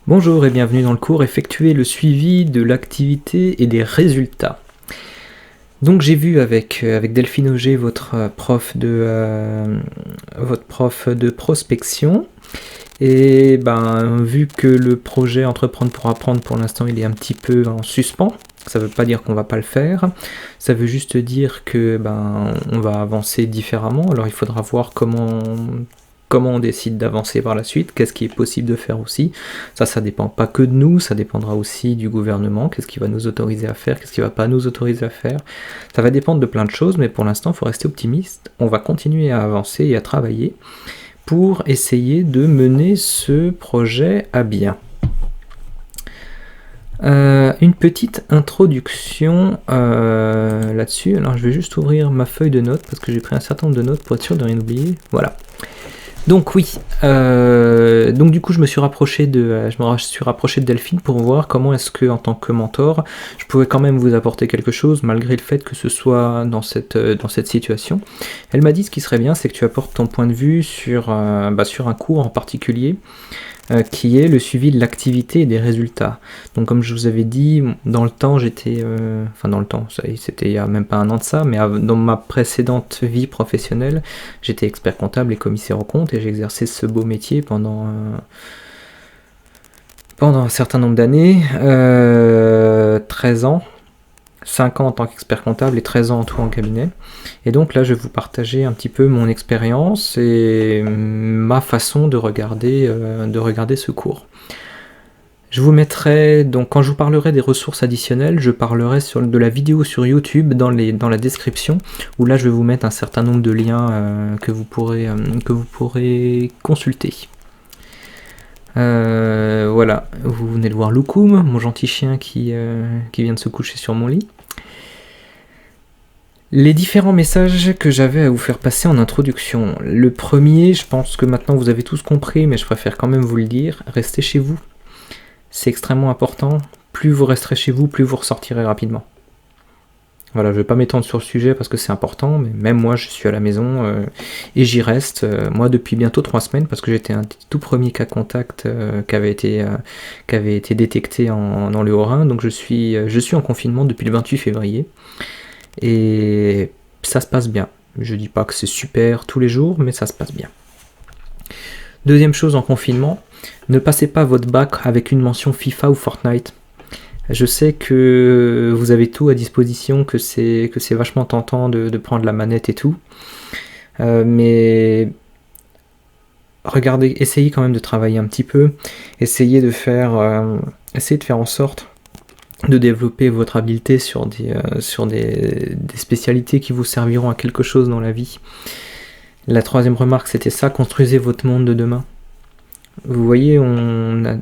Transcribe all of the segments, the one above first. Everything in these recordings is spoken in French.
Bonjour et bienvenue dans le cours Effectuer le suivi de l'activité et des résultats. Donc j'ai vu avec Delphine Auger, votre prof de prospection, et vu que le projet Entreprendre pour apprendre pour l'instant il est un petit peu en suspens, ça veut pas dire qu'on va pas le faire, ça veut juste dire que on va avancer différemment. Alors il faudra voir comment on décide d'avancer par la suite, qu'est-ce qui est possible de faire aussi. Ça dépend pas que de nous, ça dépendra aussi du gouvernement, qu'est-ce qui va nous autoriser à faire, qu'est-ce qui va pas nous autoriser à faire. Ça va dépendre de plein de choses, mais pour l'instant, il faut rester optimiste. On va continuer à avancer et à travailler pour essayer de mener ce projet à bien. Une petite introduction là-dessus. Alors je vais juste ouvrir ma feuille de notes parce que j'ai pris un certain nombre de notes pour être sûr de rien oublier. Voilà. Donc oui, donc du coup je me suis rapproché de Delphine pour voir comment est-ce que en tant que mentor, je pouvais quand même vous apporter quelque chose malgré le fait que ce soit dans cette situation. Elle m'a dit ce qui serait bien, c'est que tu apportes ton point de vue sur un cours en particulier, qui est le suivi de l'activité et des résultats. Donc comme je vous avais dit, dans le temps, c'était il y a même pas un an de ça, mais dans ma précédente vie professionnelle, j'étais expert comptable et commissaire aux comptes, et j'ai exercé ce beau métier pendant un certain nombre d'années, 13 ans, 5 ans en tant qu'expert comptable et 13 ans en tout en cabinet. Et donc là, je vais vous partager un petit peu mon expérience et ma façon de regarder ce cours. Je vous mettrai, donc quand je vous parlerai des ressources additionnelles, je parlerai de la vidéo sur YouTube dans la description, où là je vais vous mettre un certain nombre de liens que vous pourrez consulter. Voilà, vous venez de voir Loukoum, mon gentil chien qui vient de se coucher sur mon lit. Les différents messages que j'avais à vous faire passer en introduction. Le premier, je pense que maintenant vous avez tous compris, mais je préfère quand même vous le dire, restez chez vous. C'est extrêmement important. Plus vous resterez chez vous, plus vous ressortirez rapidement. Voilà, je ne vais pas m'étendre sur le sujet parce que c'est important, mais même moi je suis à la maison et j'y reste, moi depuis bientôt 3 semaines, parce que j'étais un tout premier cas contact qui avait été détecté dans le Haut-Rhin, donc je suis en confinement depuis le 28 février, et ça se passe bien. Je dis pas que c'est super tous les jours, mais ça se passe bien. Deuxième chose en confinement, ne passez pas votre bac avec une mention FIFA ou Fortnite. Je sais que vous avez tout à disposition, que c'est vachement tentant de prendre la manette et tout, mais regardez, essayez quand même de travailler un petit peu, essayez de faire en sorte de développer votre habileté sur des spécialités qui vous serviront à quelque chose dans la vie. La troisième remarque, c'était ça, construisez votre monde de demain. Vous voyez, on a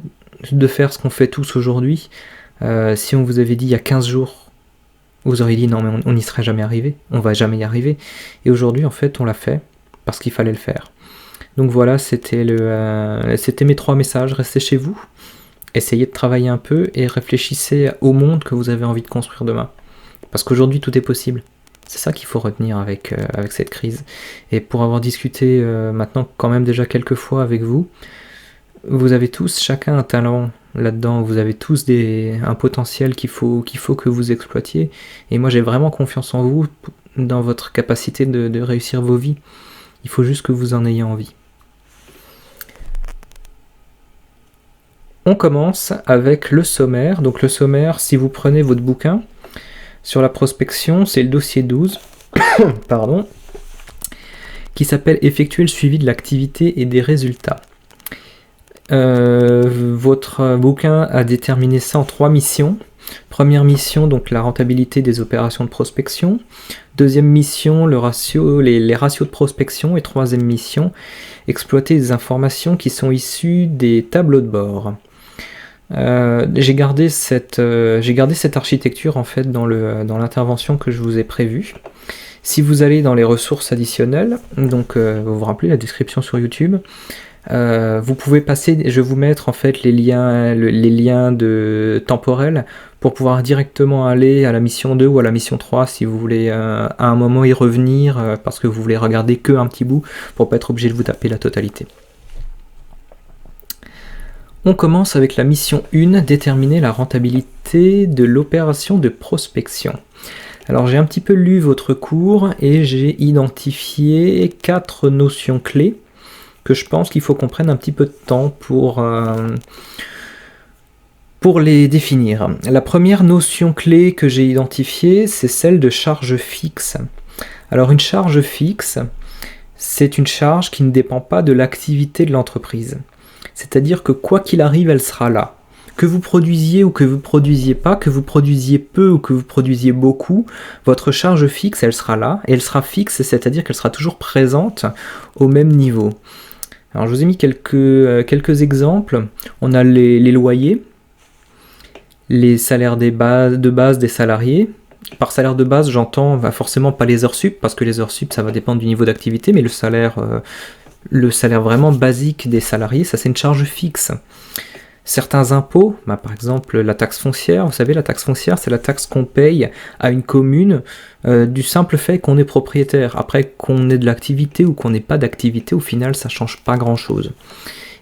de faire ce qu'on fait tous aujourd'hui. Si on vous avait dit il y a 15 jours, vous auriez dit non mais on n'y serait jamais arrivé, on va jamais y arriver. Et aujourd'hui en fait on l'a fait parce qu'il fallait le faire. Donc voilà, c'était mes 3 messages. Restez chez vous, essayez de travailler un peu et réfléchissez au monde que vous avez envie de construire demain. Parce qu'aujourd'hui tout est possible. C'est ça qu'il faut retenir avec cette crise. Et pour avoir discuté maintenant quand même déjà quelques fois avec vous, vous avez tous chacun un talent là-dedans, vous avez tous un potentiel qu'il faut que vous exploitiez, et moi j'ai vraiment confiance en vous, dans votre capacité de réussir vos vies. Il faut juste que vous en ayez envie. On commence avec le sommaire. Donc le sommaire, si vous prenez votre bouquin sur la prospection, c'est le dossier 12 pardon, qui s'appelle Effectuer le suivi de l'activité et des résultats. Votre bouquin a déterminé ça en 3 missions. Première mission, donc la rentabilité des opérations de prospection. Deuxième mission, les ratios de prospection. Et troisième mission, exploiter des informations qui sont issues des tableaux de bord. J'ai gardé cette architecture en fait dans l'intervention que je vous ai prévue. Si vous allez dans les ressources additionnelles, donc vous vous rappelez la description sur YouTube, vous pouvez passer, je vais vous mettre en fait les liens temporels pour pouvoir directement aller à la mission 2 ou à la mission 3 si vous voulez à un moment y revenir parce que vous voulez regarder que un petit bout pour pas être obligé de vous taper la totalité. On commence avec la mission 1, déterminer la rentabilité de l'opération de prospection. Alors j'ai un petit peu lu votre cours et j'ai identifié 4 notions clés que je pense qu'il faut qu'on prenne un petit peu de temps pour les définir. La première notion clé que j'ai identifiée, c'est celle de charge fixe. Alors une charge fixe, c'est une charge qui ne dépend pas de l'activité de l'entreprise. C'est-à-dire que quoi qu'il arrive, elle sera là. Que vous produisiez ou que vous produisiez pas, que vous produisiez peu ou que vous produisiez beaucoup, votre charge fixe, elle sera là, et elle sera fixe, c'est-à-dire qu'elle sera toujours présente au même niveau. Alors je vous ai mis quelques exemples. On a les loyers, les salaires de base des salariés. Par salaire de base, j'entends forcément pas les heures sup, parce que les heures sup, ça va dépendre du niveau d'activité, mais le salaire vraiment basique des salariés, ça c'est une charge fixe. Certains impôts, par exemple la taxe foncière, vous savez la taxe foncière c'est la taxe qu'on paye à une commune du simple fait qu'on est propriétaire. Après qu'on ait de l'activité ou qu'on n'ait pas d'activité, au final ça change pas grand chose.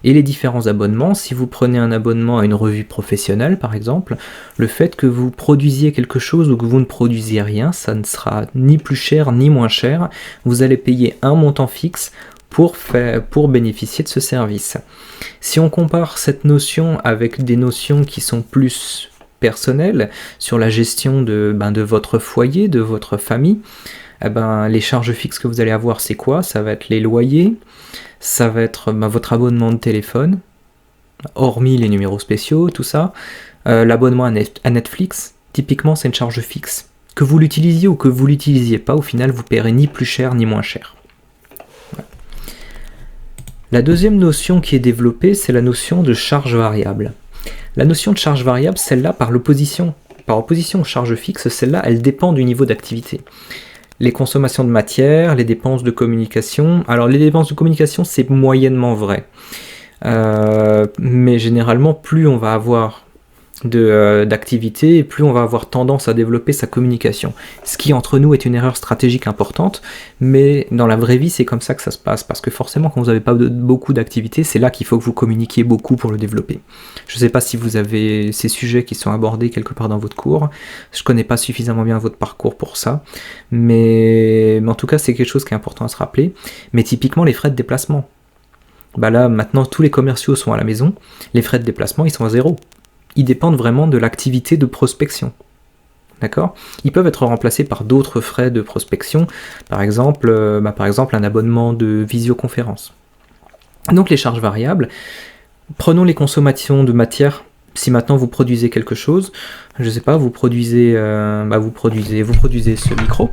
Et les différents abonnements, si vous prenez un abonnement à une revue professionnelle par exemple, le fait que vous produisiez quelque chose ou que vous ne produisiez rien, ça ne sera ni plus cher ni moins cher, vous allez payer un montant fixe pour bénéficier de ce service. Si on compare cette notion avec des notions qui sont plus personnelles sur la gestion de votre foyer, de votre famille, les charges fixes que vous allez avoir, c'est quoi? Ça va être les loyers, ça va être votre abonnement de téléphone, hormis les numéros spéciaux, tout ça, l'abonnement à Netflix, typiquement c'est une charge fixe. Que vous l'utilisiez ou que vous l'utilisiez pas, au final vous paierez ni plus cher ni moins cher. La deuxième notion qui est développée, c'est la notion de charge variable. La notion de charge variable, celle-là, par opposition aux charges fixes, celle-là, elle dépend du niveau d'activité. Les consommations de matière, les dépenses de communication. Alors les dépenses de communication, c'est moyennement vrai. Mais généralement, plus on va avoir d'activité, et plus on va avoir tendance à développer sa communication. Ce qui, entre nous, est une erreur stratégique importante, mais dans la vraie vie, c'est comme ça que ça se passe, parce que forcément, quand vous n'avez pas beaucoup d'activité, c'est là qu'il faut que vous communiquiez beaucoup pour le développer. Je ne sais pas si vous avez ces sujets qui sont abordés quelque part dans votre cours, je ne connais pas suffisamment bien votre parcours pour ça, mais en tout cas, c'est quelque chose qui est important à se rappeler. Mais typiquement, les frais de déplacement. Là, maintenant, tous les commerciaux sont à la maison, les frais de déplacement, ils sont à 0. Ils dépendent vraiment de l'activité de prospection. D'accord ? Ils peuvent être remplacés par d'autres frais de prospection, par exemple un abonnement de visioconférence. Donc les charges variables, prenons les consommations de matière. Si maintenant vous produisez quelque chose, je sais pas, vous produisez ce micro,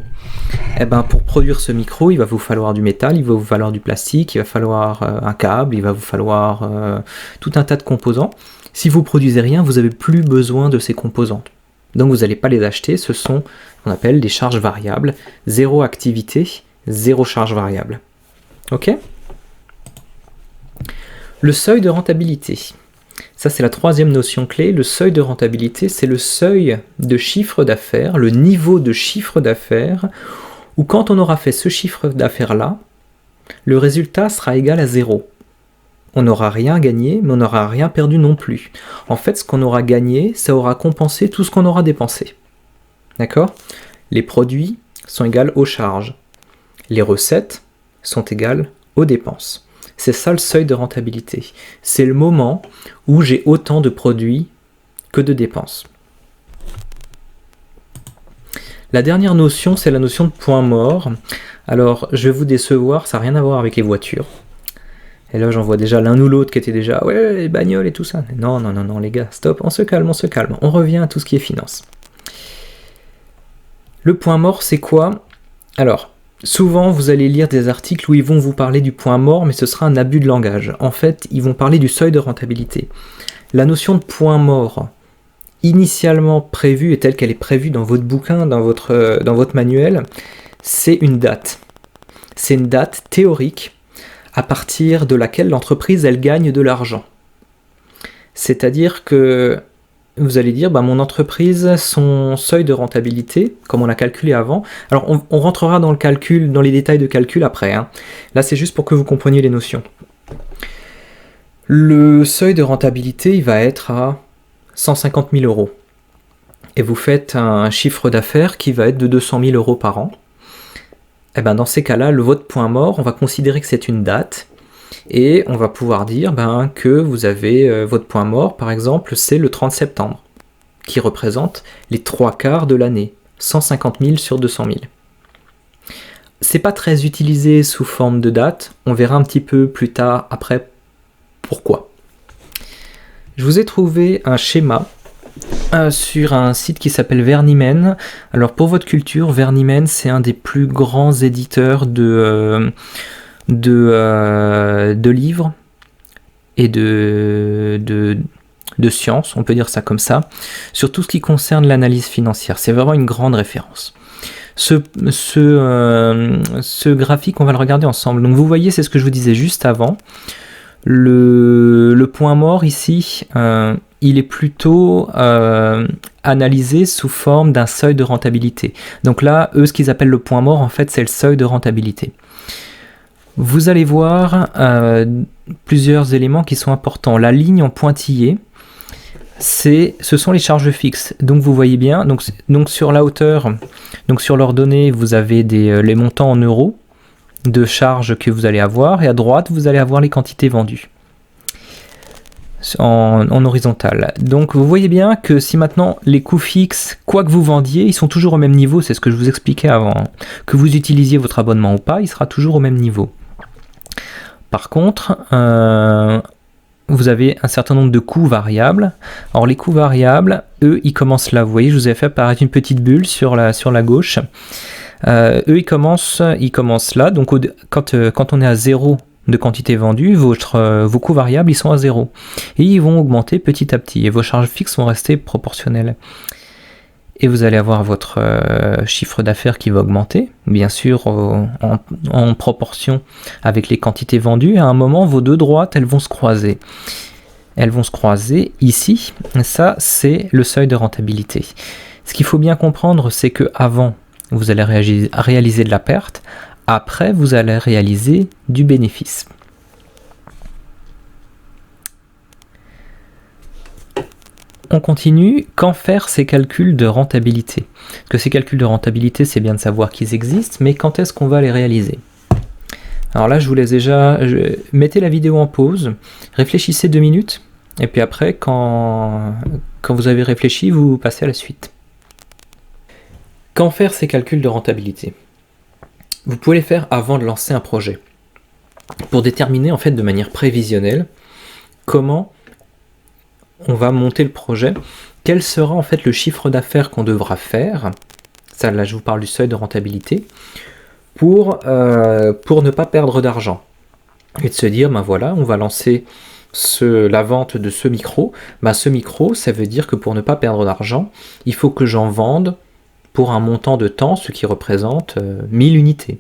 pour produire ce micro, il va vous falloir du métal, il va vous falloir du plastique, il va falloir un câble, il va vous falloir tout un tas de composants. Si vous produisez rien, vous n'avez plus besoin de ces composantes. Donc vous n'allez pas les acheter, ce sont ce qu'on appelle des charges variables. 0 activité, 0 charge variable. Ok ? Le seuil de rentabilité. Ça, c'est la troisième notion clé. Le seuil de rentabilité, c'est le seuil de chiffre d'affaires, le niveau de chiffre d'affaires, où quand on aura fait ce chiffre d'affaires-là, le résultat sera égal à 0. On n'aura rien gagné, mais on n'aura rien perdu non plus. En fait, ce qu'on aura gagné, ça aura compensé tout ce qu'on aura dépensé. D'accord ? Les produits sont égaux aux charges. Les recettes sont égales aux dépenses. C'est ça le seuil de rentabilité. C'est le moment où j'ai autant de produits que de dépenses. La dernière notion, c'est la notion de point mort. Alors, je vais vous décevoir, ça n'a rien à voir avec les voitures. Et là, j'en vois déjà l'un ou l'autre qui était déjà « ouais, les bagnoles et tout ça ». Non, les gars, stop, on se calme. On revient à tout ce qui est finance. Le point mort, c'est quoi ? Alors, souvent, vous allez lire des articles où ils vont vous parler du point mort, mais ce sera un abus de langage. En fait, ils vont parler du seuil de rentabilité. La notion de point mort, initialement prévue et telle qu'elle est prévue dans votre bouquin, dans votre manuel, c'est une date. C'est une date théorique à partir de laquelle l'entreprise, elle gagne de l'argent. C'est-à-dire que vous allez dire, mon entreprise, son seuil de rentabilité, comme on l'a calculé avant, alors on rentrera dans le calcul, dans les détails de calcul après, hein. Là c'est juste pour que vous compreniez les notions. Le seuil de rentabilité, il va être à 150 000 euros. Et vous faites un chiffre d'affaires qui va être de 200 000 euros par an. Et ben dans ces cas-là, votre point mort, on va considérer que c'est une date. Et on va pouvoir dire que vous avez votre point mort, par exemple, c'est le 30 septembre, qui représente les 3/4 de l'année. 150 000 sur 200 000. C'est pas très utilisé sous forme de date. On verra un petit peu plus tard, après, pourquoi. Je vous ai trouvé un schéma sur un site qui s'appelle Vernimen. Alors pour votre culture, Vernimen, c'est un des plus grands éditeurs de livres et de sciences, on peut dire ça comme ça, sur tout ce qui concerne l'analyse financière. C'est vraiment une grande référence. Ce graphique, on va le regarder ensemble. Donc vous voyez, c'est ce que je vous disais juste avant. Le point mort ici, il est plutôt analysé sous forme d'un seuil de rentabilité. Donc là, eux, ce qu'ils appellent le point mort, en fait, c'est le seuil de rentabilité. Vous allez voir plusieurs éléments qui sont importants. La ligne en pointillé, ce sont les charges fixes. Donc vous voyez bien, donc sur la hauteur, donc sur leurs données, vous avez les montants en euros de charges que vous allez avoir, et à droite, vous allez avoir les quantités vendues en horizontal. Donc vous voyez bien que si maintenant les coûts fixes, quoi que vous vendiez, ils sont toujours au même niveau, c'est ce que je vous expliquais avant, que vous utilisiez votre abonnement ou pas, il sera toujours au même niveau. Par contre, vous avez un certain nombre de coûts variables. Alors les coûts variables, eux, ils commencent là. Vous voyez, je vous ai fait apparaître une petite bulle sur la gauche. Eux, ils commencent là. Donc quand on est à 0 de quantité vendue, vos coûts variables, ils sont à 0. Et ils vont augmenter petit à petit. Et vos charges fixes vont rester proportionnelles. Et vous allez avoir votre chiffre d'affaires qui va augmenter, bien sûr en proportion avec les quantités vendues. À un moment, vos deux droites, elles vont se croiser. Elles vont se croiser ici. Ça, c'est le seuil de rentabilité. Ce qu'il faut bien comprendre, c'est que avant, vous allez réaliser de la perte. Après, vous allez réaliser du bénéfice. On continue. Quand faire ces calculs de rentabilité? Parce que ces calculs de rentabilité, c'est bien de savoir qu'ils existent, mais quand est-ce qu'on va les réaliser? Alors là, je vous laisse déjà... Mettez la vidéo en pause, réfléchissez 2 minutes, et puis après, quand vous avez réfléchi, vous passez à la suite. Quand faire ces calculs de rentabilité? Vous pouvez les faire avant de lancer un projet, pour déterminer en fait de manière prévisionnelle comment on va monter le projet, quel sera en fait le chiffre d'affaires qu'on devra faire, ça là je vous parle du seuil de rentabilité, pour ne pas perdre d'argent, et de se dire, voilà, on va lancer la vente de ce micro, ce micro, ça veut dire que pour ne pas perdre d'argent, il faut que j'en vende pour un montant de temps, ce qui représente 1000 unités.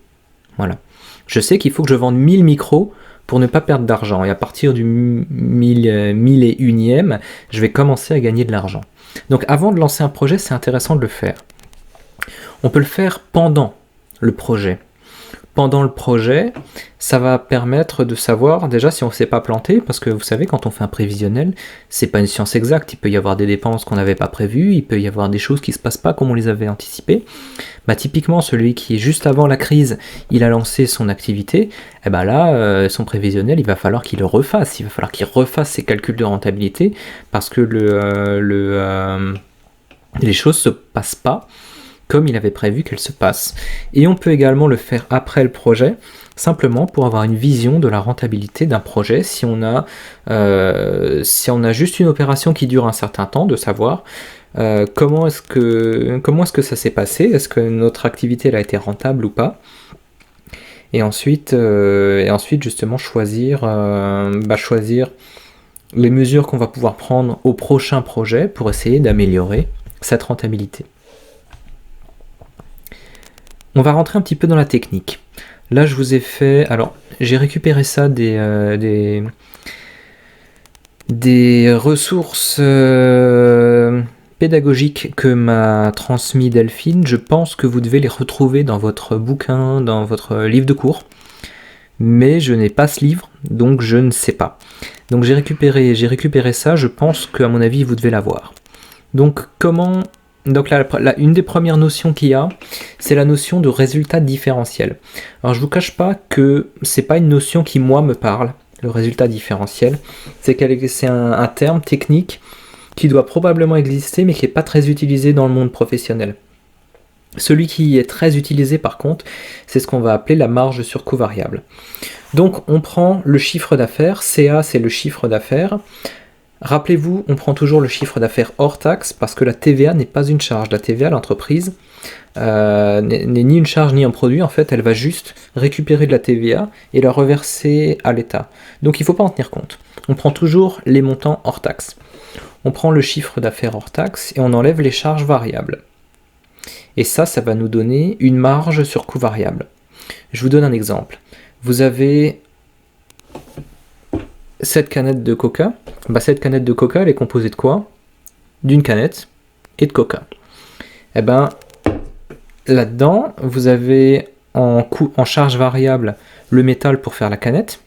Voilà. Je sais qu'il faut que je vende 1000 micros pour ne pas perdre d'argent. Et à partir du 1001e, je vais commencer à gagner de l'argent. Donc avant de lancer un projet, c'est intéressant de le faire. On peut le faire pendant le projet. Pendant le projet, ça va permettre de savoir déjà si on ne s'est pas planté, parce que vous savez, quand on fait un prévisionnel, c'est pas une science exacte. Il peut y avoir des dépenses qu'on n'avait pas prévues, il peut y avoir des choses qui ne se passent pas comme on les avait anticipées. Typiquement, celui qui, juste avant la crise, il a lancé son activité, là, son prévisionnel, il va falloir qu'il le refasse. Il va falloir qu'il refasse ses calculs de rentabilité, parce que les choses ne se passent pas comme il avait prévu qu'elle se passe. Et on peut également le faire après le projet, simplement pour avoir une vision de la rentabilité d'un projet, si on a juste une opération qui dure un certain temps, de savoir comment est-ce que ça s'est passé, est-ce que notre activité elle a été rentable ou pas, et ensuite justement choisir les mesures qu'on va pouvoir prendre au prochain projet pour essayer d'améliorer cette rentabilité. On va rentrer un petit peu dans la technique. Là, je vous ai fait... Alors, j'ai récupéré ça des ressources pédagogiques que m'a transmis Delphine. Je pense que vous devez les retrouver dans votre bouquin, dans votre livre de cours. Mais je n'ai pas ce livre, donc je ne sais pas. Donc j'ai récupéré ça, je pense qu'à mon avis vous devez l'avoir. Donc une des premières notions qu'il y a, c'est la notion de résultat différentiel. Alors je vous cache pas que c'est pas une notion qui moi me parle, le résultat différentiel. C'est un terme technique qui doit probablement exister mais qui n'est pas très utilisé dans le monde professionnel. Celui qui est très utilisé par contre, c'est ce qu'on va appeler la marge sur coût variable. Donc on prend le chiffre d'affaires, CA c'est le chiffre d'affaires. Rappelez-vous, on prend toujours le chiffre d'affaires hors taxe parce que la TVA n'est pas une charge. La TVA, l'entreprise, n'est ni une charge ni un produit. En fait, elle va juste récupérer de la TVA et la reverser à l'État. Donc il ne faut pas en tenir compte. On prend toujours les montants hors taxe. On prend le chiffre d'affaires hors taxe et on enlève les charges variables. Et ça va nous donner une marge sur coût variable. Je vous donne un exemple. Vous avez cette canette de coca. Cette canette de coca, elle est composée de quoi? D'une canette et de coca. Et là-dedans, vous avez en charge variable le métal pour faire la canette.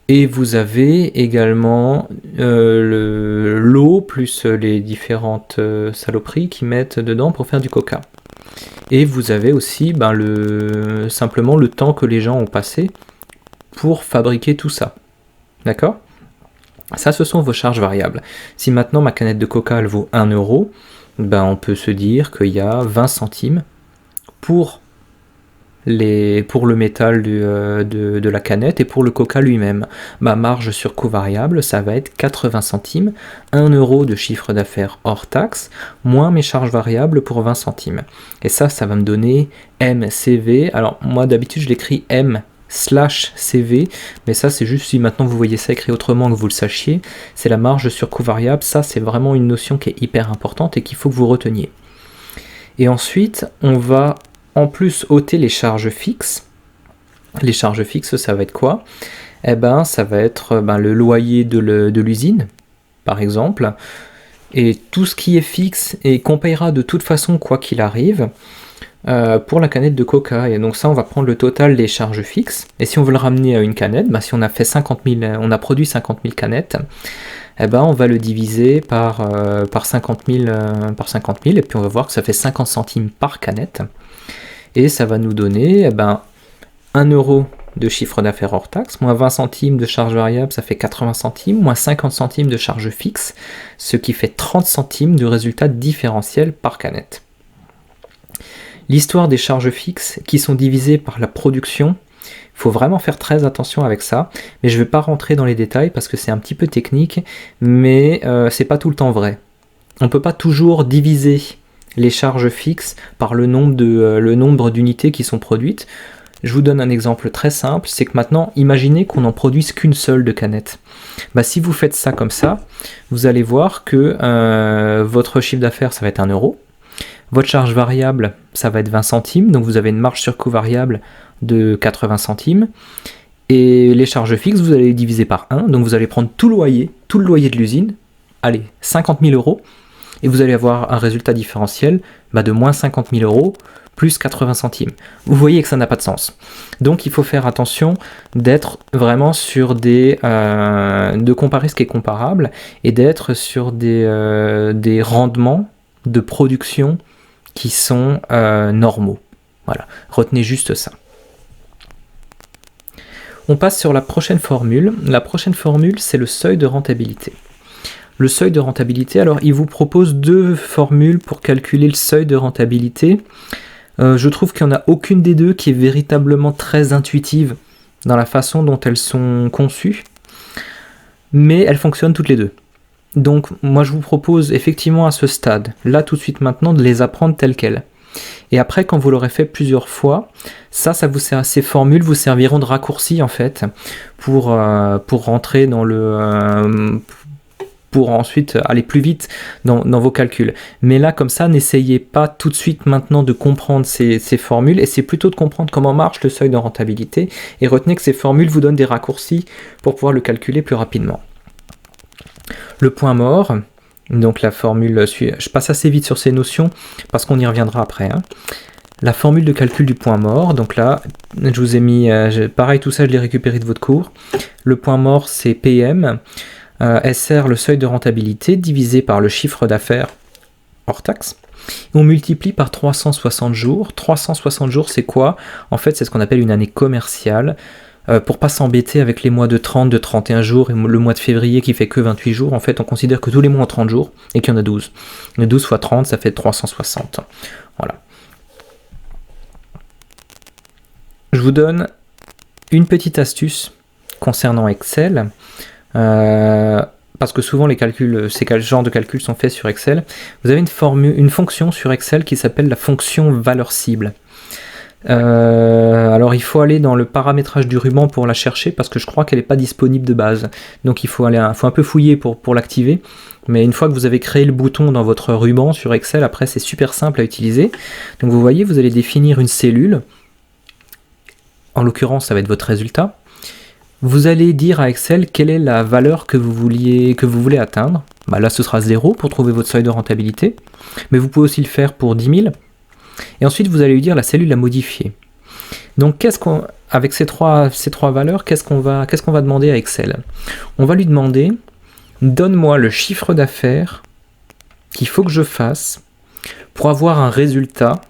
Et vous avez également l'eau plus les différentes saloperies qu'ils mettent dedans pour faire du coca. Et vous avez aussi simplement le temps que les gens ont passé pour fabriquer tout ça. D'accord? Ça, ce sont vos charges variables. Si maintenant ma canette de coca elle vaut 1 euro, on peut se dire qu'il y a 20 centimes pour le métal de la canette et pour le coca lui-même. Ma marge sur coût variable, ça va être 80 centimes, 1 euro de chiffre d'affaires hors taxe, moins mes charges variables pour 20 centimes. Et ça va me donner MCV. Alors moi d'habitude je l'écris M/CV, mais ça c'est juste si maintenant vous voyez ça écrit autrement que vous le sachiez, c'est la marge sur coût variable. Ça c'est vraiment une notion qui est hyper importante et qu'il faut que vous reteniez. Et ensuite on va en plus ôter les charges fixes. Les charges fixes, ça va être quoi? Ça va être le loyer de l'usine, par exemple, et tout ce qui est fixe et qu'on payera de toute façon quoi qu'il arrive pour la canette de coca. Et donc ça, on va prendre le total des charges fixes. Et si on veut le ramener à une canette, si on a fait on a produit 50 000 canettes, on va le diviser par 50 000, et puis on va voir que ça fait 50 centimes par canette. Et ça va nous donner 1 euro de chiffre d'affaires hors taxe, moins 20 centimes de charge variable, ça fait 80 centimes, moins 50 centimes de charge fixe, ce qui fait 30 centimes de résultat différentiel par canette. L'histoire des charges fixes qui sont divisées par la production, il faut vraiment faire très attention avec ça, mais je ne vais pas rentrer dans les détails parce que c'est un petit peu technique, mais c'est pas tout le temps vrai. On ne peut pas toujours diviser les charges fixes par le nombre d'unités qui sont produites. Je vous donne un exemple très simple, c'est que maintenant, imaginez qu'on n'en produise qu'une seule de canette. Si vous faites ça comme ça, vous allez voir que votre chiffre d'affaires, ça va être 1 euro. Votre charge variable, ça va être 20 centimes, donc vous avez une marge sur coût variable de 80 centimes. Et les charges fixes, vous allez les diviser par 1, donc vous allez prendre tout le loyer de l'usine, allez, 50 000 euros, et vous allez avoir un résultat différentiel de moins 50 000 euros plus 80 centimes. Vous voyez que ça n'a pas de sens. Donc il faut faire attention d'être vraiment sur de comparer ce qui est comparable et d'être sur des rendements de production qui sont normaux. Voilà, retenez juste ça. On passe sur la prochaine formule. La prochaine formule, c'est le seuil de rentabilité. Le seuil de rentabilité, alors il vous propose 2 formules pour calculer le seuil de rentabilité. Je trouve qu'il n'y en a aucune des deux qui est véritablement très intuitive dans la façon dont elles sont conçues, mais elles fonctionnent toutes les deux. Donc moi je vous propose effectivement à ce stade, là tout de suite maintenant, de les apprendre telles quelles. Et après, quand vous l'aurez fait plusieurs fois, ces formules vous serviront de raccourci en fait pour rentrer dans pour ensuite aller plus vite dans vos calculs. Mais là, comme ça, n'essayez pas tout de suite maintenant de comprendre ces formules, et c'est plutôt de comprendre comment marche le seuil de rentabilité, et retenez que ces formules vous donnent des raccourcis pour pouvoir le calculer plus rapidement. Le point mort, donc la formule, je passe assez vite sur ces notions, parce qu'on y reviendra après. la formule de calcul du point mort. Donc là, je vous ai mis, pareil, tout ça je l'ai récupéré de votre cours. Le point mort c'est PM, SR le seuil de rentabilité, divisé par le chiffre d'affaires hors taxe. On multiplie par 360 jours. 360 jours c'est quoi? En fait c'est ce qu'on appelle une année commerciale. Pour pas s'embêter avec les mois de 30, de 31 jours et le mois de février qui fait que 28 jours, en fait on considère que tous les mois ont 30 jours et qu'il y en a 12. Le 12 fois 30 ça fait 360. Voilà. Je vous donne une petite astuce concernant Excel, parce que souvent les calculs, ces genres de calculs sont faits sur Excel. Vous avez une fonction sur Excel qui s'appelle la fonction valeur cible. Alors il faut aller dans le paramétrage du ruban pour la chercher parce que je crois qu'elle n'est pas disponible de base. Donc il faut un peu fouiller pour l'activer. Mais une fois que vous avez créé le bouton dans votre ruban sur Excel, après c'est super simple à utiliser. Donc vous voyez, vous allez définir une cellule. En l'occurrence, ça va être votre résultat. Vous allez dire à Excel quelle est la valeur que vous voulez atteindre. Bah là, ce sera 0 pour trouver votre seuil de rentabilité. Mais vous pouvez aussi le faire pour 10 000. Et ensuite, vous allez lui dire la cellule à modifier. Donc, avec ces trois valeurs, qu'est-ce qu'on va demander à Excel? On va lui demander, donne-moi le chiffre d'affaires qu'il faut que je fasse pour avoir un résultat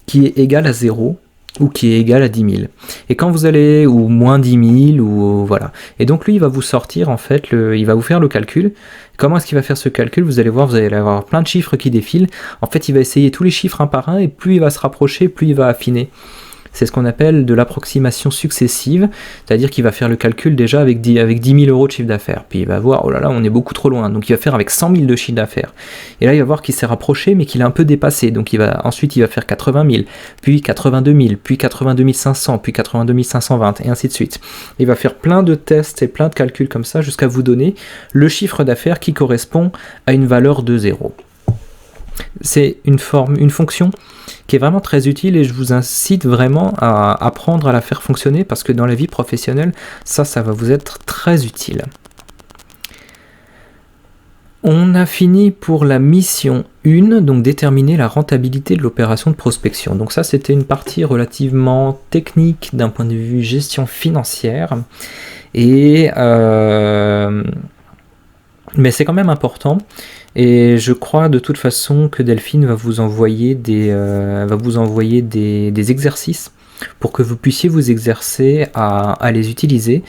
qui est égal à 0 ou qui est égal à 10 000. Et quand vous allez, ou moins 10 000, ou voilà. Et donc lui, il va vous sortir, en fait, il va vous faire le calcul. Comment est-ce qu'il va faire ce calcul? Vous allez voir, vous allez avoir plein de chiffres qui défilent. En fait, il va essayer tous les chiffres un par un, et plus il va se rapprocher, plus il va affiner. C'est ce qu'on appelle de l'approximation successive, c'est-à-dire qu'il va faire le calcul déjà avec 10 000 euros de chiffre d'affaires. Puis il va voir, oh là là, on est beaucoup trop loin. Donc il va faire avec 100 000 de chiffre d'affaires. Et là, il va voir qu'il s'est rapproché, mais qu'il a un peu dépassé. Donc ensuite, il va faire 80 000, puis 82 000, puis 82 500, puis 82 520, et ainsi de suite. Il va faire plein de tests et plein de calculs comme ça, jusqu'à vous donner le chiffre d'affaires qui correspond à une valeur de 0. C'est une fonction qui est vraiment très utile et je vous incite vraiment à apprendre à la faire fonctionner parce que dans la vie professionnelle, ça va vous être très utile. On a fini pour la mission 1, donc déterminer la rentabilité de l'opération de prospection. Donc ça, c'était une partie relativement technique d'un point de vue gestion financière. Mais c'est quand même important. Et je crois de toute façon que Delphine va vous envoyer des exercices pour que vous puissiez vous exercer à les utiliser.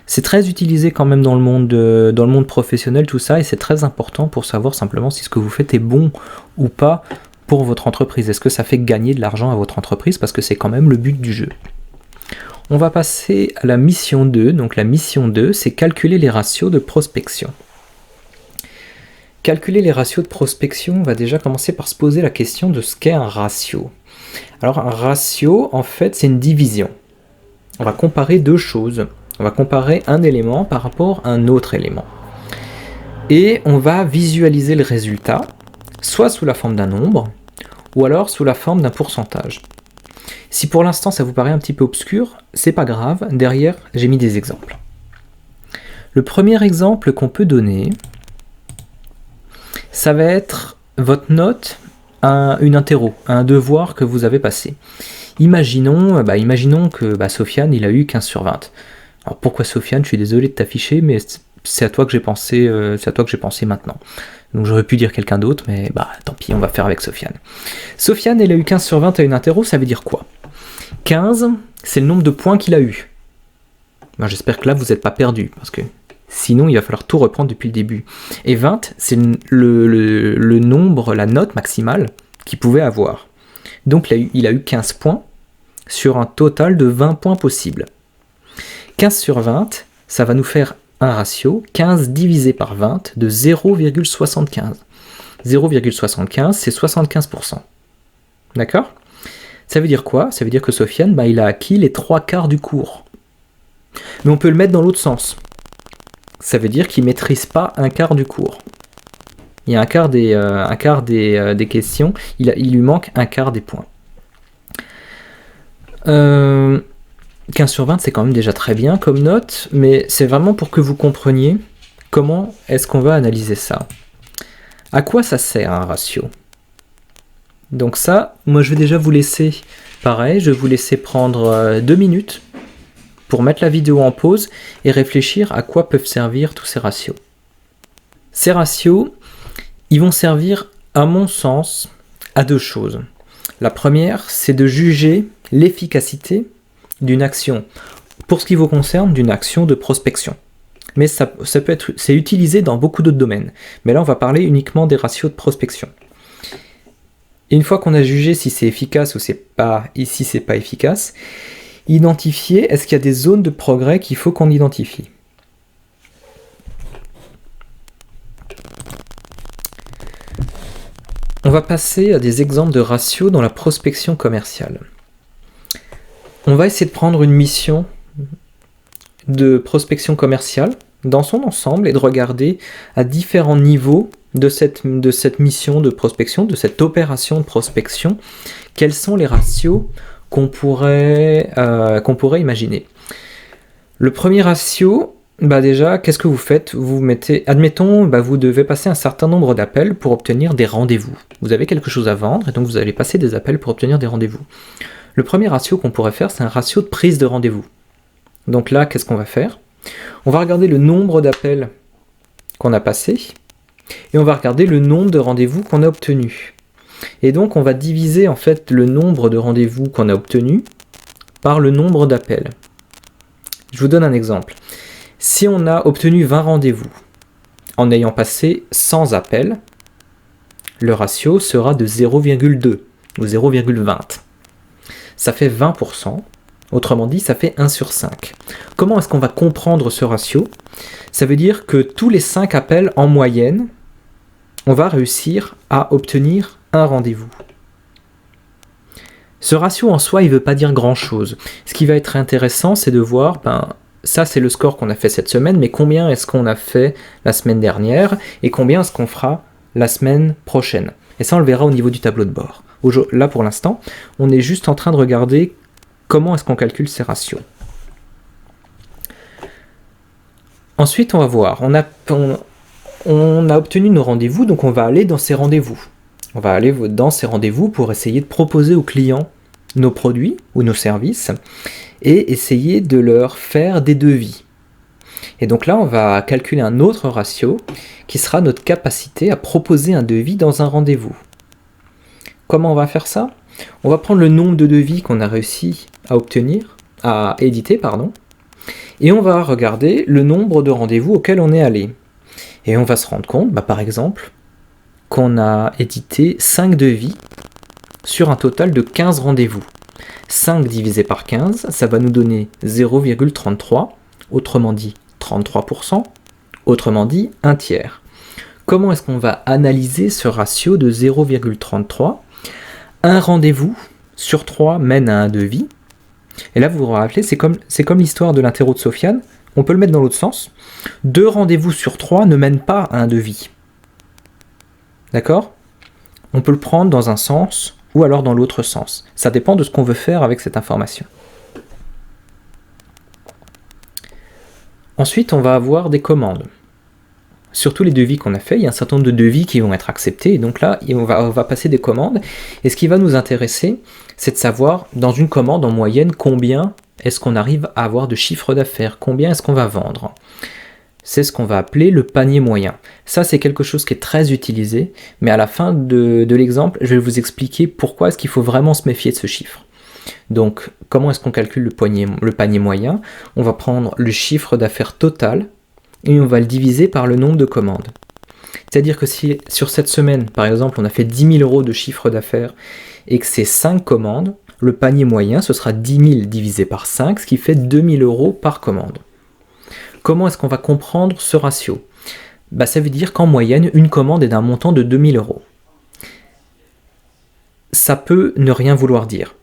C'est très utilisé quand même dans le monde professionnel tout ça, et c'est très important pour savoir simplement si ce que vous faites est bon ou pas pour votre entreprise. Est-ce que ça fait gagner de l'argent à votre entreprise, parce que c'est quand même le but du jeu. On va passer à la mission 2. Donc la mission 2, c'est calculer les ratios de prospection. Calculer les ratios de prospection, on va déjà commencer par se poser la question de ce qu'est un ratio. Alors un ratio, en fait, c'est une division. On va comparer deux choses. On va comparer un élément par rapport à un autre élément. Et on va visualiser le résultat, soit sous la forme d'un nombre, ou alors sous la forme d'un pourcentage. Si pour l'instant ça vous paraît un petit peu obscur, c'est pas grave, derrière j'ai mis des exemples. Le premier exemple qu'on peut donner, ça va être votre note à une interro, à un devoir que vous avez passé. Imaginons que Sofiane, il a eu 15 sur 20. Alors pourquoi Sofiane? Je suis désolé de t'afficher, mais c'est à toi que j'ai pensé, maintenant. Donc j'aurais pu dire quelqu'un d'autre, mais tant pis, on va faire avec Sofiane. Sofiane, il a eu 15 sur 20 à une interro, ça veut dire quoi? 15, c'est le nombre de points qu'il a eu. J'espère que là, vous n'êtes pas perdu, parce que sinon, il va falloir tout reprendre depuis le début. Et 20, c'est le nombre, la note maximale qu'il pouvait avoir. Donc, il a eu 15 points sur un total de 20 points possibles. 15 sur 20, ça va nous faire un ratio, 15 divisé par 20, de 0,75. 0,75, c'est 75%. D'accord? Ça veut dire quoi? Ça veut dire que Sofiane, il a acquis les 3/4 du cours. Mais on peut le mettre dans l'autre sens. Ça veut dire qu'il ne maîtrise pas un quart du cours. Il y a un quart des questions, il lui manque un quart des points. 15 sur 20, c'est quand même déjà très bien comme note, mais c'est vraiment pour que vous compreniez comment est-ce qu'on va analyser ça. À quoi ça sert un ratio? Donc ça, moi je vais déjà vous laisser Pareil, je vais vous laisser prendre 2 minutes pour mettre la vidéo en pause et réfléchir à quoi peuvent servir tous ces ratios. Ces ratios, ils vont servir, à mon sens, à 2 choses. La première, c'est de juger l'efficacité d'une action, pour ce qui vous concerne, d'une action de prospection. Mais ça peut être, c'est utilisé dans beaucoup d'autres domaines. Mais là, on va parler uniquement des ratios de prospection. Et une fois qu'on a jugé si c'est efficace ou si c'est pas efficace, identifier, est-ce qu'il y a des zones de progrès qu'il faut qu'on identifie. On va passer à des exemples de ratios dans la prospection commerciale. On va essayer de prendre une mission de prospection commerciale dans son ensemble et de regarder à différents niveaux de cette mission de prospection, de cette opération de prospection, quels sont les ratios qu'on pourrait imaginer. Le premier ratio, déjà, qu'est-ce que vous faites? Vous mettez, admettons, vous devez passer un certain nombre d'appels pour obtenir des rendez-vous. Vous avez quelque chose à vendre et donc vous allez passer des appels pour obtenir des rendez-vous. Le premier ratio qu'on pourrait faire, c'est un ratio de prise de rendez-vous. Donc là, qu'est-ce qu'on va faire? On va regarder le nombre d'appels qu'on a passés et on va regarder le nombre de rendez-vous qu'on a obtenus. Et donc, on va diviser en fait le nombre de rendez-vous qu'on a obtenus par le nombre d'appels. Je vous donne un exemple. Si on a obtenu 20 rendez-vous en ayant passé 100 appels, le ratio sera de 0,2 ou 0,20. Ça fait 20%. Autrement dit, ça fait 1 sur 5. Comment est-ce qu'on va comprendre ce ratio? Ça veut dire que tous les 5 appels en moyenne, on va réussir à obtenir un rendez-vous. Ce ratio en soi, il ne veut pas dire grand-chose. Ce qui va être intéressant, c'est de voir, ça c'est le score qu'on a fait cette semaine, mais combien est-ce qu'on a fait la semaine dernière et combien est-ce qu'on fera la semaine prochaine. Et ça, on le verra au niveau du tableau de bord. Là, pour l'instant, on est juste en train de regarder comment est-ce qu'on calcule ces ratios. Ensuite, on va voir. On a obtenu nos rendez-vous, donc on va aller dans ces rendez-vous. On va aller dans ces rendez-vous pour essayer de proposer aux clients nos produits ou nos services et essayer de leur faire des devis. Et donc là, on va calculer un autre ratio qui sera notre capacité à proposer un devis dans un rendez-vous. Comment on va faire ça? On va prendre le nombre de devis qu'on a réussi à éditer, et on va regarder le nombre de rendez-vous auxquels on est allé. Et on va se rendre compte, par exemple, qu'on a édité 5 devis sur un total de 15 rendez-vous. 5 divisé par 15, ça va nous donner 0,33, autrement dit 33%, autrement dit un tiers. Comment est-ce qu'on va analyser ce ratio de 0,33? Un rendez-vous sur 3 mène à un devis. Et là, vous vous rappelez, c'est comme l'histoire de l'interro de Sofiane. On peut le mettre dans l'autre sens. 2 rendez-vous sur 3 ne mènent pas à un devis. D'accord? On peut le prendre dans un sens ou alors dans l'autre sens. Ça dépend de ce qu'on veut faire avec cette information. Ensuite, on va avoir des commandes. Sur tous les devis qu'on a fait, il y a un certain nombre de devis qui vont être acceptés. Et donc là, on va passer des commandes. Et ce qui va nous intéresser, c'est de savoir, dans une commande en moyenne, combien est-ce qu'on arrive à avoir de chiffre d'affaires, combien est-ce qu'on va vendre. C'est ce qu'on va appeler le panier moyen. Ça, c'est quelque chose qui est très utilisé, mais à la fin de l'exemple, je vais vous expliquer pourquoi est-ce qu'il faut vraiment se méfier de ce chiffre. Donc, comment est-ce qu'on calcule le panier moyen? On va prendre le chiffre d'affaires total et on va le diviser par le nombre de commandes. C'est-à-dire que si sur cette semaine, par exemple, on a fait 10 000 € de chiffre d'affaires et que c'est 5 commandes, le panier moyen, ce sera 10 000 divisé par 5, ce qui fait 2 000 € par commande. Comment est-ce qu'on va comprendre ce ratio? Ça veut dire qu'en moyenne, une commande est d'un montant de 2 000 €. Ça peut ne rien vouloir dire.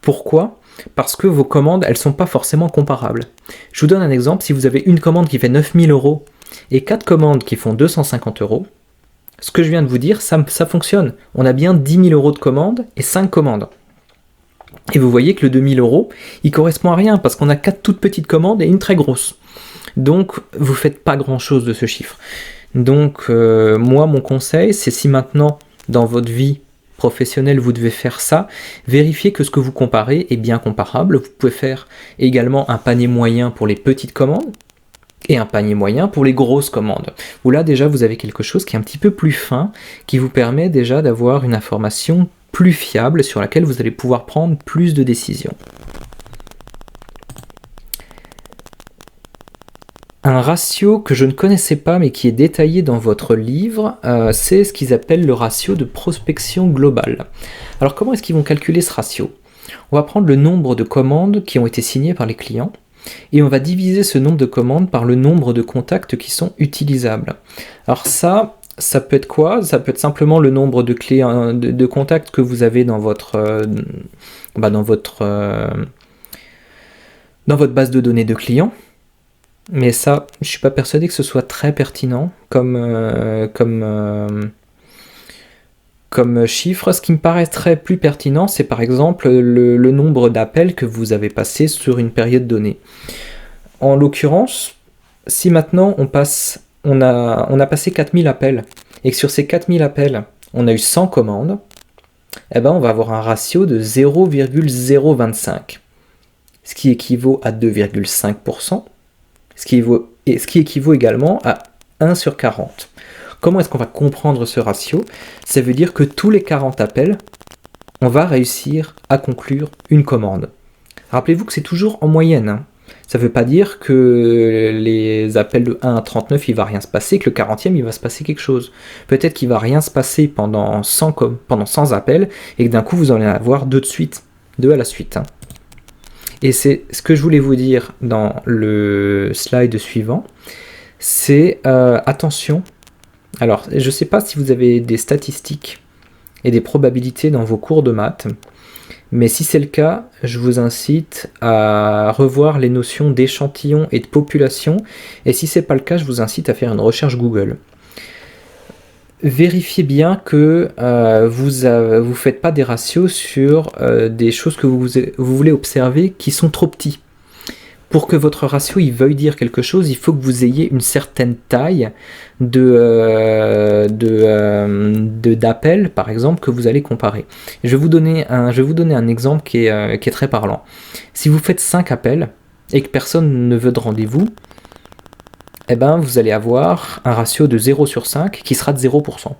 Pourquoi? Parce que vos commandes, elles ne sont pas forcément comparables. Je vous donne un exemple, si vous avez une commande qui fait 9 000 € et 4 commandes qui font 250 €, ce que je viens de vous dire, ça fonctionne. On a bien 10 000 € de commandes et 5 commandes. Et vous voyez que le 2 000 €, il correspond à rien parce qu'on a 4 toutes petites commandes et une très grosse. Donc, vous ne faites pas grand-chose de ce chiffre. Donc, moi, mon conseil, c'est si maintenant, dans votre vie, professionnel, vous devez faire ça. Vérifiez que ce que vous comparez est bien comparable. Vous pouvez faire également un panier moyen pour les petites commandes et un panier moyen pour les grosses commandes. Où là déjà vous avez quelque chose qui est un petit peu plus fin, qui vous permet déjà d'avoir une information plus fiable sur laquelle vous allez pouvoir prendre plus de décisions. Un ratio que je ne connaissais pas mais qui est détaillé dans votre livre, c'est ce qu'ils appellent le ratio de prospection globale. Alors comment est-ce qu'ils vont calculer ce ratio? On va prendre le nombre de commandes qui ont été signées par les clients et on va diviser ce nombre de commandes par le nombre de contacts qui sont utilisables. Alors ça peut être quoi? Ça peut être simplement le nombre de clés, de contacts que vous avez dans votre, dans votre base de données de clients. Mais ça, je suis pas persuadé que ce soit très pertinent comme chiffre. Ce qui me paraîtrait plus pertinent, c'est par exemple le nombre d'appels que vous avez passés sur une période donnée. En l'occurrence, si maintenant on a passé 4000 appels, et que sur ces 4000 appels, on a eu 100 commandes, eh ben on va avoir un ratio de 0,025, ce qui équivaut à 2,5%, ce qui équivaut également à 1 sur 40. Comment est-ce qu'on va comprendre ce ratio? Ça veut dire que tous les 40 appels, on va réussir à conclure une commande. Rappelez-vous que c'est toujours en moyenne, hein. Ça ne veut pas dire que les appels de 1 à 39, il ne va rien se passer, que le 40e, il va se passer quelque chose. Peut-être qu'il ne va rien se passer pendant 100 appels, et que d'un coup, vous en allez avoir 2 à la suite. Hein. Et c'est ce que je voulais vous dire dans le slide suivant, c'est attention. Alors, je ne sais pas si vous avez des statistiques et des probabilités dans vos cours de maths, mais si c'est le cas, je vous incite à revoir les notions d'échantillon et de population, et si ce n'est pas le cas, je vous incite à faire une recherche Google. Vérifiez bien que vous faites pas des ratios sur des choses que vous voulez observer qui sont trop petits. Pour que votre ratio il veuille dire quelque chose, il faut que vous ayez une certaine taille d'appels, par exemple, que vous allez comparer. Je vais vous donner un exemple qui est très parlant. Si vous faites 5 appels et que personne ne veut de rendez-vous, eh ben, vous allez avoir un ratio de 0 sur 5 qui sera de 0%.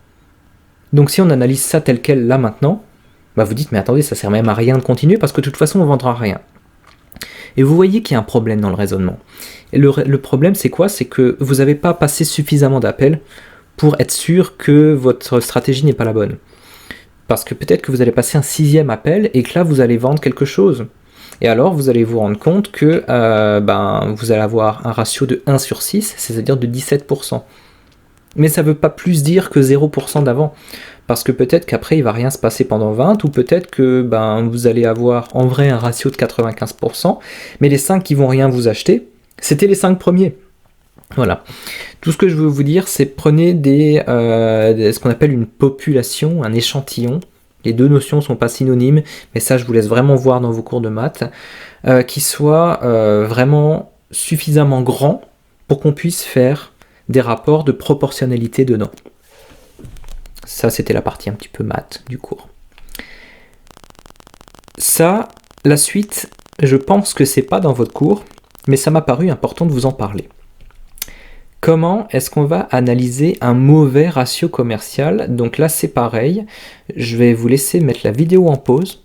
Donc si on analyse ça tel quel là maintenant, bah vous dites mais attendez, ça sert même à rien de continuer parce que de toute façon on ne vendra rien. Et vous voyez qu'il y a un problème dans le raisonnement. Et le problème c'est quoi? C'est que vous n'avez pas passé suffisamment d'appels pour être sûr que votre stratégie n'est pas la bonne. Parce que peut-être que vous allez passer un 6e appel et que là vous allez vendre quelque chose. Et alors vous allez vous rendre compte que vous allez avoir un ratio de 1 sur 6, c'est-à-dire de 17%. Mais ça ne veut pas plus dire que 0% d'avant. Parce que peut-être qu'après il ne va rien se passer pendant 20, ou peut-être que vous allez avoir en vrai un ratio de 95%, mais les 5 qui vont rien vous acheter, c'était les 5 premiers. Voilà. Tout ce que je veux vous dire, c'est prenez ce qu'on appelle une population, un échantillon. Les deux notions ne sont pas synonymes, mais ça je vous laisse vraiment voir dans vos cours de maths, qui soit vraiment suffisamment grand pour qu'on puisse faire des rapports de proportionnalité dedans. Ça c'était la partie un petit peu maths du cours. Ça, la suite, je pense que c'est pas dans votre cours, mais ça m'a paru important de vous en parler. Comment est-ce qu'on va analyser un mauvais ratio commercial? Donc là, c'est pareil. Je vais vous laisser mettre la vidéo en pause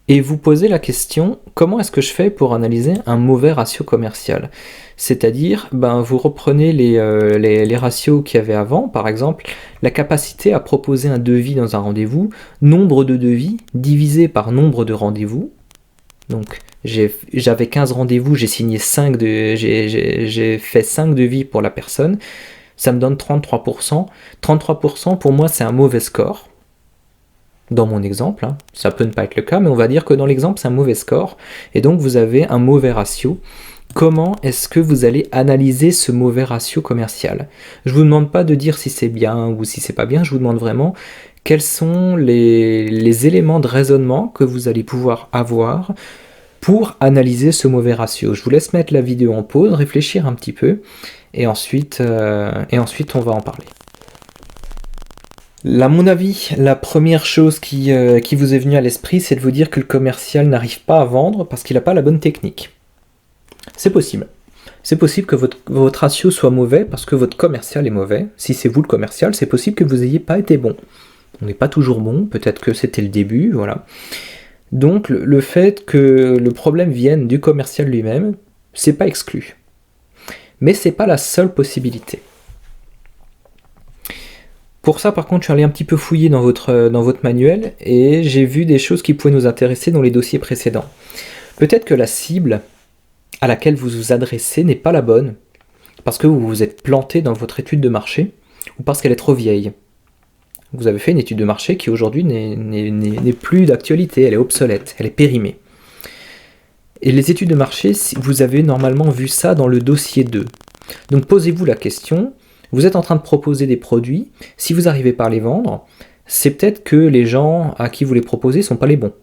et vous poser la question, comment est-ce que je fais pour analyser un mauvais ratio commercial? C'est-à-dire, vous reprenez les ratios qu'il y avait avant, par exemple, la capacité à proposer un devis dans un rendez-vous, nombre de devis divisé par nombre de rendez-vous. Donc, j'avais 15 rendez-vous, j'ai fait 5 devis pour la personne, ça me donne 33%. 33% pour moi c'est un mauvais score, dans mon exemple, hein. Ça peut ne pas être le cas, mais on va dire que dans l'exemple c'est un mauvais score, et donc vous avez un mauvais ratio. Comment est-ce que vous allez analyser ce mauvais ratio commercial? Je ne vous demande pas de dire si c'est bien ou si c'est pas bien, je vous demande vraiment quels sont les éléments de raisonnement que vous allez pouvoir avoir pour analyser ce mauvais ratio. Je vous laisse mettre la vidéo en pause, réfléchir un petit peu, et ensuite on va en parler. À mon avis, la première chose qui vous est venue à l'esprit, c'est de vous dire que le commercial n'arrive pas à vendre parce qu'il n'a pas la bonne technique. C'est possible. C'est possible que votre ratio soit mauvais parce que votre commercial est mauvais. Si c'est vous le commercial, c'est possible que vous n'ayez pas été bon. On n'est pas toujours bon, peut-être que c'était le début, voilà. Donc le fait que le problème vienne du commercial lui-même, c'est pas exclu. Mais c'est pas la seule possibilité. Pour ça, par contre, je suis allé un petit peu fouiller dans votre manuel et j'ai vu des choses qui pouvaient nous intéresser dans les dossiers précédents. Peut-être que la cible à laquelle vous vous adressez n'est pas la bonne, parce que vous vous êtes planté dans votre étude de marché, ou parce qu'elle est trop vieille. Vous avez fait une étude de marché qui aujourd'hui n'est plus d'actualité, elle est obsolète, elle est périmée. Et les études de marché, vous avez normalement vu ça dans le dossier 2. Donc posez-vous la question, vous êtes en train de proposer des produits, si vous n'arrivez pas à les vendre, c'est peut-être que les gens à qui vous les proposez ne sont pas les bons.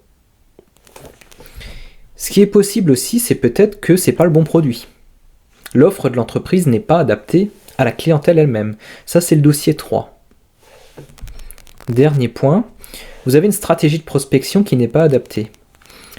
Ce qui est possible aussi, c'est peut-être que ce n'est pas le bon produit. L'offre de l'entreprise n'est pas adaptée à la clientèle elle-même. Ça, c'est le dossier 3. Dernier point, vous avez une stratégie de prospection qui n'est pas adaptée.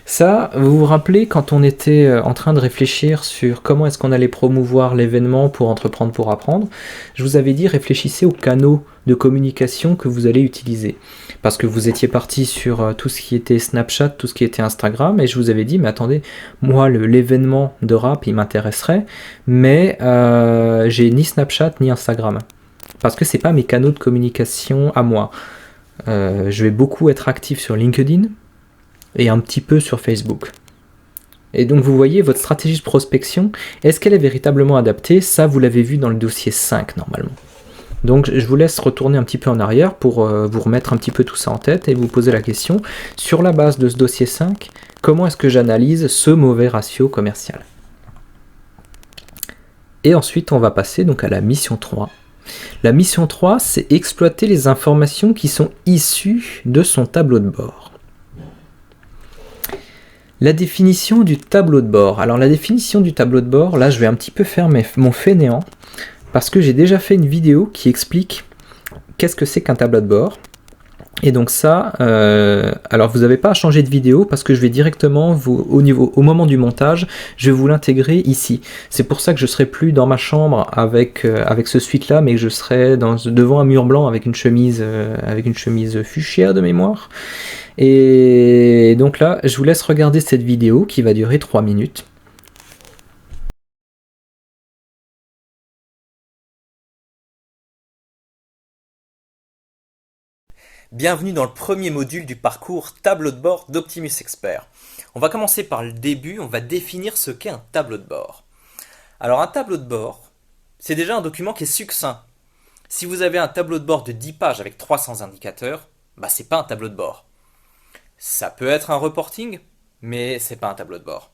Ça, vous vous rappelez quand on était en train de réfléchir sur comment est-ce qu'on allait promouvoir l'événement pour entreprendre pour apprendre, je vous avais dit réfléchissez aux canaux de communication que vous allez utiliser. Parce que vous étiez parti sur tout ce qui était Snapchat, tout ce qui était Instagram, et je vous avais dit, mais attendez, moi l'événement de rap, il m'intéresserait, mais j'ai ni Snapchat ni Instagram. Parce que c'est pas mes canaux de communication à moi. Je vais beaucoup être actif sur LinkedIn, et un petit peu sur Facebook. Et donc vous voyez, votre stratégie de prospection, est-ce qu'elle est véritablement adaptée? Ça, vous l'avez vu dans le dossier 5 normalement. Donc je vous laisse retourner un petit peu en arrière pour vous remettre un petit peu tout ça en tête et vous poser la question, sur la base de ce dossier 5, comment est-ce que j'analyse ce mauvais ratio commercial? Et ensuite on va passer donc à la mission 3. La mission 3, c'est exploiter les informations qui sont issues de son tableau de bord. La définition du tableau de bord. Alors la définition du tableau de bord, là je vais un petit peu faire mon fainéant, parce que j'ai déjà fait une vidéo qui explique qu'est-ce que c'est qu'un tableau de bord. Et donc ça, alors vous n'avez pas à changer de vidéo parce que je vais directement, au moment du montage, je vais vous l'intégrer ici. C'est pour ça que je ne serai plus dans ma chambre avec ce suite-là, mais que je serai devant un mur blanc avec une chemise fuchsia de mémoire. Et donc là, je vous laisse regarder cette vidéo qui va durer 3 minutes. Bienvenue dans le premier module du parcours tableau de bord d'Optimus Expert. On va commencer par le début, on va définir ce qu'est un tableau de bord. Alors un tableau de bord, c'est déjà un document qui est succinct. Si vous avez un tableau de bord de 10 pages avec 300 indicateurs, c'est pas un tableau de bord. Ça peut être un reporting, mais c'est pas un tableau de bord.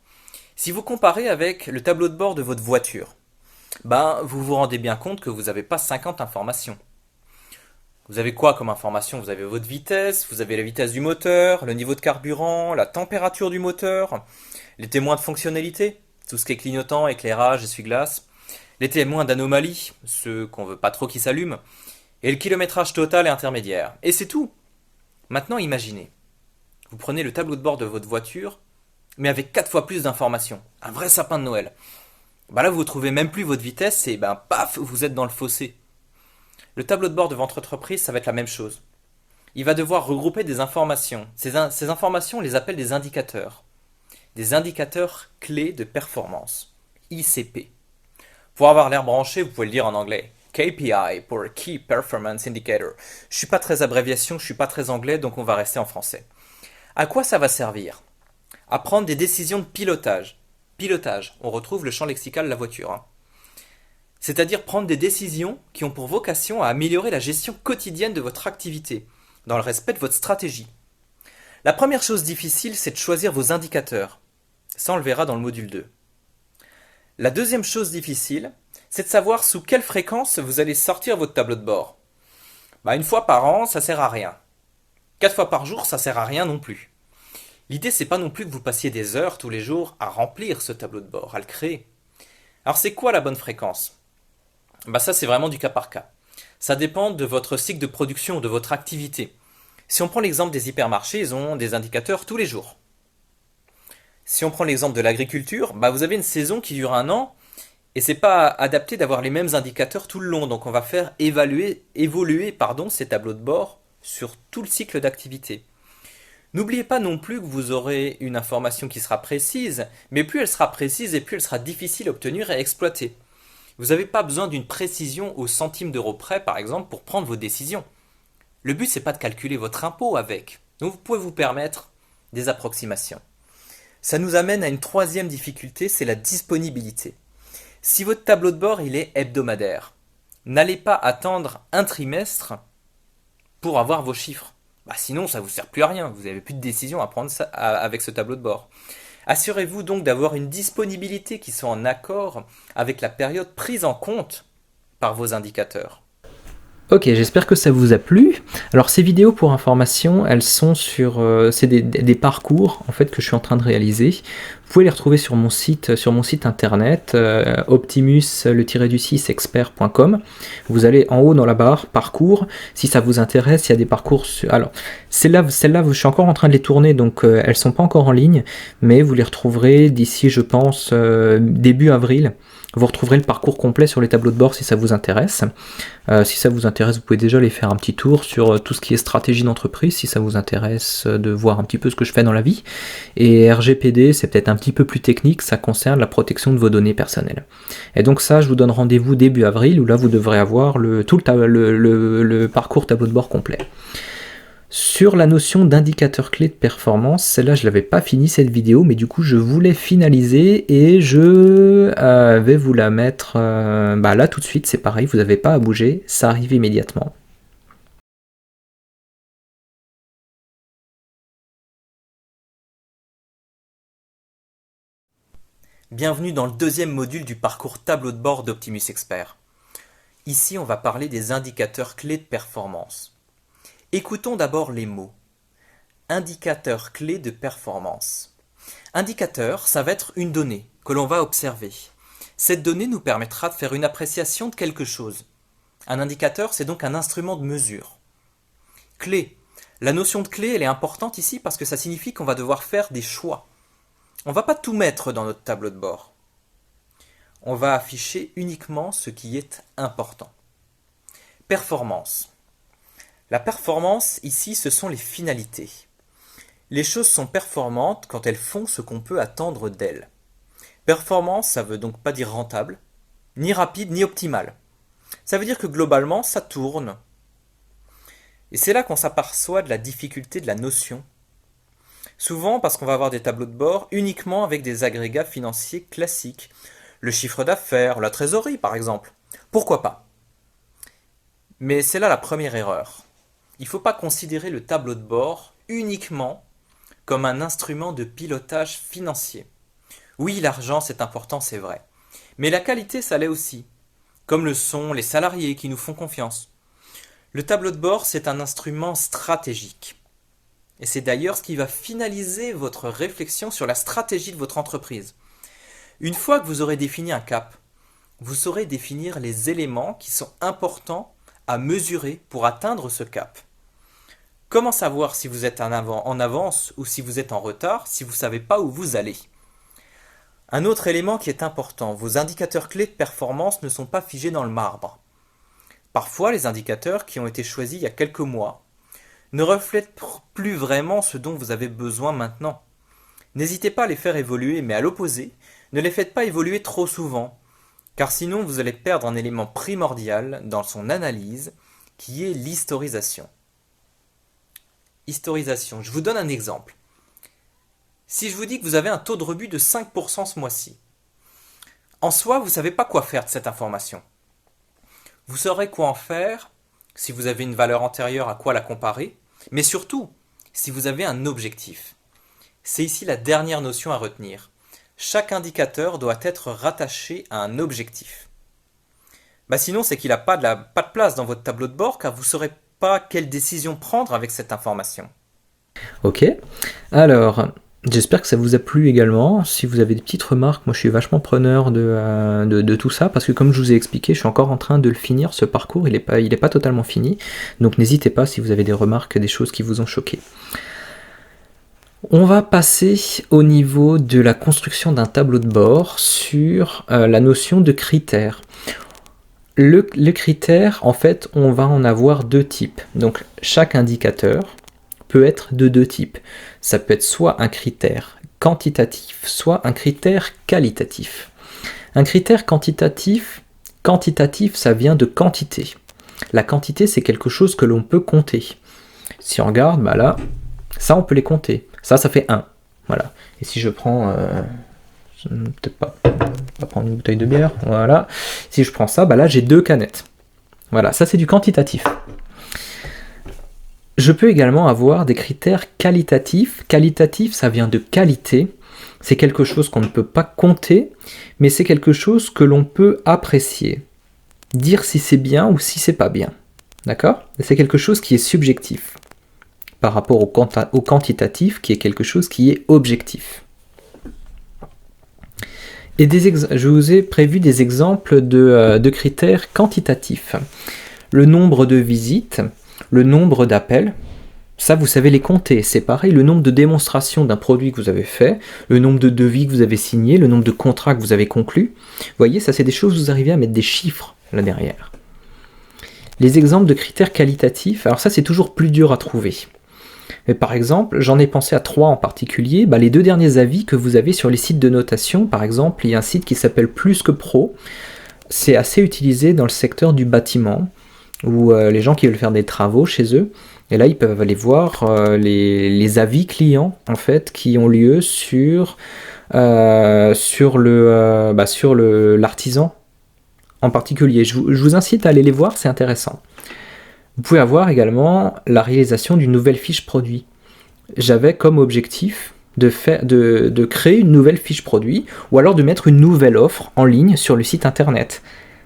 Si vous comparez avec le tableau de bord de votre voiture, vous vous rendez bien compte que vous n'avez pas 50 informations. Vous avez quoi comme information? Vous avez votre vitesse, vous avez la vitesse du moteur, le niveau de carburant, la température du moteur, les témoins de fonctionnalité, tout ce qui est clignotant, éclairage, essuie-glace, les témoins d'anomalies, ceux qu'on veut pas trop qui s'allument, et le kilométrage total et intermédiaire. Et c'est tout. Maintenant imaginez, vous prenez le tableau de bord de votre voiture, mais avec 4 fois plus d'informations. Un vrai sapin de Noël. Là vous ne trouvez même plus votre vitesse et paf, vous êtes dans le fossé. Le tableau de bord de votre entreprise, ça va être la même chose. Il va devoir regrouper des informations. Ces informations, on les appelle des indicateurs. Des indicateurs clés de performance. ICP. Pour avoir l'air branché, vous pouvez le dire en anglais. KPI pour Key Performance Indicator. Je suis pas très abréviation, je suis pas très anglais, donc on va rester en français. À quoi ça va servir? À prendre des décisions de pilotage. Pilotage, on retrouve le champ lexical de la voiture. C'est-à-dire prendre des décisions qui ont pour vocation à améliorer la gestion quotidienne de votre activité, dans le respect de votre stratégie. La première chose difficile, c'est de choisir vos indicateurs. Ça, on le verra dans le module 2. La deuxième chose difficile, c'est de savoir sous quelle fréquence vous allez sortir votre tableau de bord. Une fois par an, ça sert à rien. 4 fois par jour, ça sert à rien non plus. L'idée, c'est pas non plus que vous passiez des heures tous les jours à remplir ce tableau de bord, à le créer. Alors c'est quoi la bonne fréquence? Ça c'est vraiment du cas par cas. Ça dépend de votre cycle de production, de votre activité. Si on prend l'exemple des hypermarchés, ils ont des indicateurs tous les jours. Si on prend l'exemple de l'agriculture, vous avez une saison qui dure un an et c'est pas adapté d'avoir les mêmes indicateurs tout le long. Donc on va faire évoluer ces tableaux de bord sur tout le cycle d'activité. N'oubliez pas non plus que vous aurez une information qui sera précise, mais plus elle sera précise et plus elle sera difficile à obtenir et à exploiter. Vous n'avez pas besoin d'une précision au centime d'euro près, par exemple, pour prendre vos décisions. Le but, c'est pas de calculer votre impôt avec. Donc vous pouvez vous permettre des approximations. Ça nous amène à une troisième difficulté, c'est la disponibilité. Si votre tableau de bord il est hebdomadaire, n'allez pas attendre un trimestre pour avoir vos chiffres. Sinon, ça ne vous sert plus à rien. Vous n'avez plus de décision à prendre avec ce tableau de bord. Assurez-vous donc d'avoir une disponibilité qui soit en accord avec la période prise en compte par vos indicateurs. Ok, j'espère que ça vous a plu. Alors ces vidéos pour information, elles sont c'est des parcours en fait que je suis en train de réaliser. Vous pouvez les retrouver sur mon site internet optimus-expert.com. Vous allez en haut dans la barre parcours. Si ça vous intéresse, il y a des parcours. Alors celles-là, je suis encore en train de les tourner, donc elles sont pas encore en ligne, mais vous les retrouverez d'ici, je pense, début avril. Vous retrouverez le parcours complet sur les tableaux de bord si ça vous intéresse. Si ça vous intéresse, vous pouvez déjà aller faire un petit tour sur tout ce qui est stratégie d'entreprise, si ça vous intéresse de voir un petit peu ce que je fais dans la vie. Et RGPD, c'est peut-être un petit peu plus technique, ça concerne la protection de vos données personnelles. Et donc ça, je vous donne rendez-vous début avril, où là, vous devrez avoir le parcours tableau de bord complet. Sur la notion d'indicateur clé de performance, celle-là je l'avais pas fini cette vidéo, mais du coup je voulais finaliser et je vais vous la mettre là tout de suite, c'est pareil, vous n'avez pas à bouger, ça arrive immédiatement. Bienvenue dans le deuxième module du parcours tableau de bord d'Optimus Expert. Ici on va parler des indicateurs clés de performance. Écoutons d'abord les mots. Indicateur clé de performance. Indicateur, ça va être une donnée que l'on va observer. Cette donnée nous permettra de faire une appréciation de quelque chose. Un indicateur, c'est donc un instrument de mesure. Clé. La notion de clé, elle est importante ici parce que ça signifie qu'on va devoir faire des choix. On ne va pas tout mettre dans notre tableau de bord. On va afficher uniquement ce qui est important. Performance. La performance, ici, ce sont les finalités. Les choses sont performantes quand elles font ce qu'on peut attendre d'elles. Performance, ça veut donc pas dire rentable, ni rapide, ni optimal. Ça veut dire que globalement, ça tourne. Et c'est là qu'on s'aperçoit de la difficulté de la notion. Souvent parce qu'on va avoir des tableaux de bord uniquement avec des agrégats financiers classiques. Le chiffre d'affaires, la trésorerie par exemple. Pourquoi pas? Mais c'est là la première erreur. Il ne faut pas considérer le tableau de bord uniquement comme un instrument de pilotage financier. Oui, l'argent c'est important, c'est vrai. Mais la qualité, ça l'est aussi. Comme le sont les salariés qui nous font confiance. Le tableau de bord, c'est un instrument stratégique. Et c'est d'ailleurs ce qui va finaliser votre réflexion sur la stratégie de votre entreprise. Une fois que vous aurez défini un cap, vous saurez définir les éléments qui sont importants à mesurer pour atteindre ce cap. Comment savoir si vous êtes en avance ou si vous êtes en retard si vous ne savez pas où vous allez? Un autre élément qui est important, vos indicateurs clés de performance ne sont pas figés dans le marbre. Parfois, les indicateurs qui ont été choisis il y a quelques mois ne reflètent plus vraiment ce dont vous avez besoin maintenant. N'hésitez pas à les faire évoluer, mais à l'opposé, ne les faites pas évoluer trop souvent, car sinon vous allez perdre un élément primordial dans son analyse, qui est l'historisation. Historisation, je vous donne un exemple. Si je vous dis que vous avez un taux de rebut de 5% ce mois-ci, en soi, vous ne savez pas quoi faire de cette information. Vous saurez quoi en faire si vous avez une valeur antérieure à quoi la comparer, mais surtout si vous avez un objectif. C'est ici la dernière notion à retenir. Chaque indicateur doit être rattaché à un objectif. Sinon, c'est qu'il n'a pas de place dans votre tableau de bord car vous ne saurez pas quelle décision prendre avec cette information. Ok, alors J'espère que ça vous a plu également. Si vous avez des petites remarques, moi je suis vachement preneur de tout ça, parce que comme je vous ai expliqué, je suis encore en train de le finir, ce parcours, il est pas totalement fini. Donc n'hésitez pas si vous avez des remarques, des choses qui vous ont choqué. On va passer au niveau de la construction d'un tableau de bord sur la notion de critères. Le critère, en fait, on va en avoir deux types. Donc chaque indicateur peut être de deux types. Ça peut être soit un critère quantitatif, soit un critère qualitatif. Un critère quantitatif, ça vient de quantité. La quantité, c'est quelque chose que l'on peut compter. Si on regarde, bah là, ça on peut les compter. Ça fait 1. Voilà. Et si je prends, peut-être pas, on va prendre une bouteille de bière, voilà. Si je prends ça, bah là j'ai 2 canettes. Voilà, ça c'est du quantitatif. Je peux également avoir des critères qualitatifs. Qualitatif, ça vient de qualité. C'est quelque chose qu'on ne peut pas compter, mais c'est quelque chose que l'on peut apprécier. Dire si c'est bien ou si c'est pas bien. D'accord ? C'est quelque chose qui est subjectif par rapport au quantitatif, qui est quelque chose qui est objectif. Et je vous ai prévu des exemples de critères quantitatifs. Le nombre de visites, le nombre d'appels, ça vous savez les compter, c'est pareil, le nombre de démonstrations d'un produit que vous avez fait, le nombre de devis que vous avez signés, le nombre de contrats que vous avez conclus. Vous voyez, ça c'est des choses, vous arrivez à mettre des chiffres là derrière. Les exemples de critères qualitatifs, alors ça c'est toujours plus dur à trouver. Mais par exemple, j'en ai pensé à 3 en particulier, les 2 derniers avis que vous avez sur les sites de notation, par exemple, il y a un site qui s'appelle Plus que Pro, c'est assez utilisé dans le secteur du bâtiment, où les gens qui veulent faire des travaux chez eux, et là ils peuvent aller voir les avis clients en fait qui ont lieu sur l'artisan en particulier. Je vous incite à aller les voir, c'est intéressant. Vous pouvez avoir également la réalisation d'une nouvelle fiche produit. J'avais comme objectif de créer une nouvelle fiche produit, ou alors de mettre une nouvelle offre en ligne sur le site internet.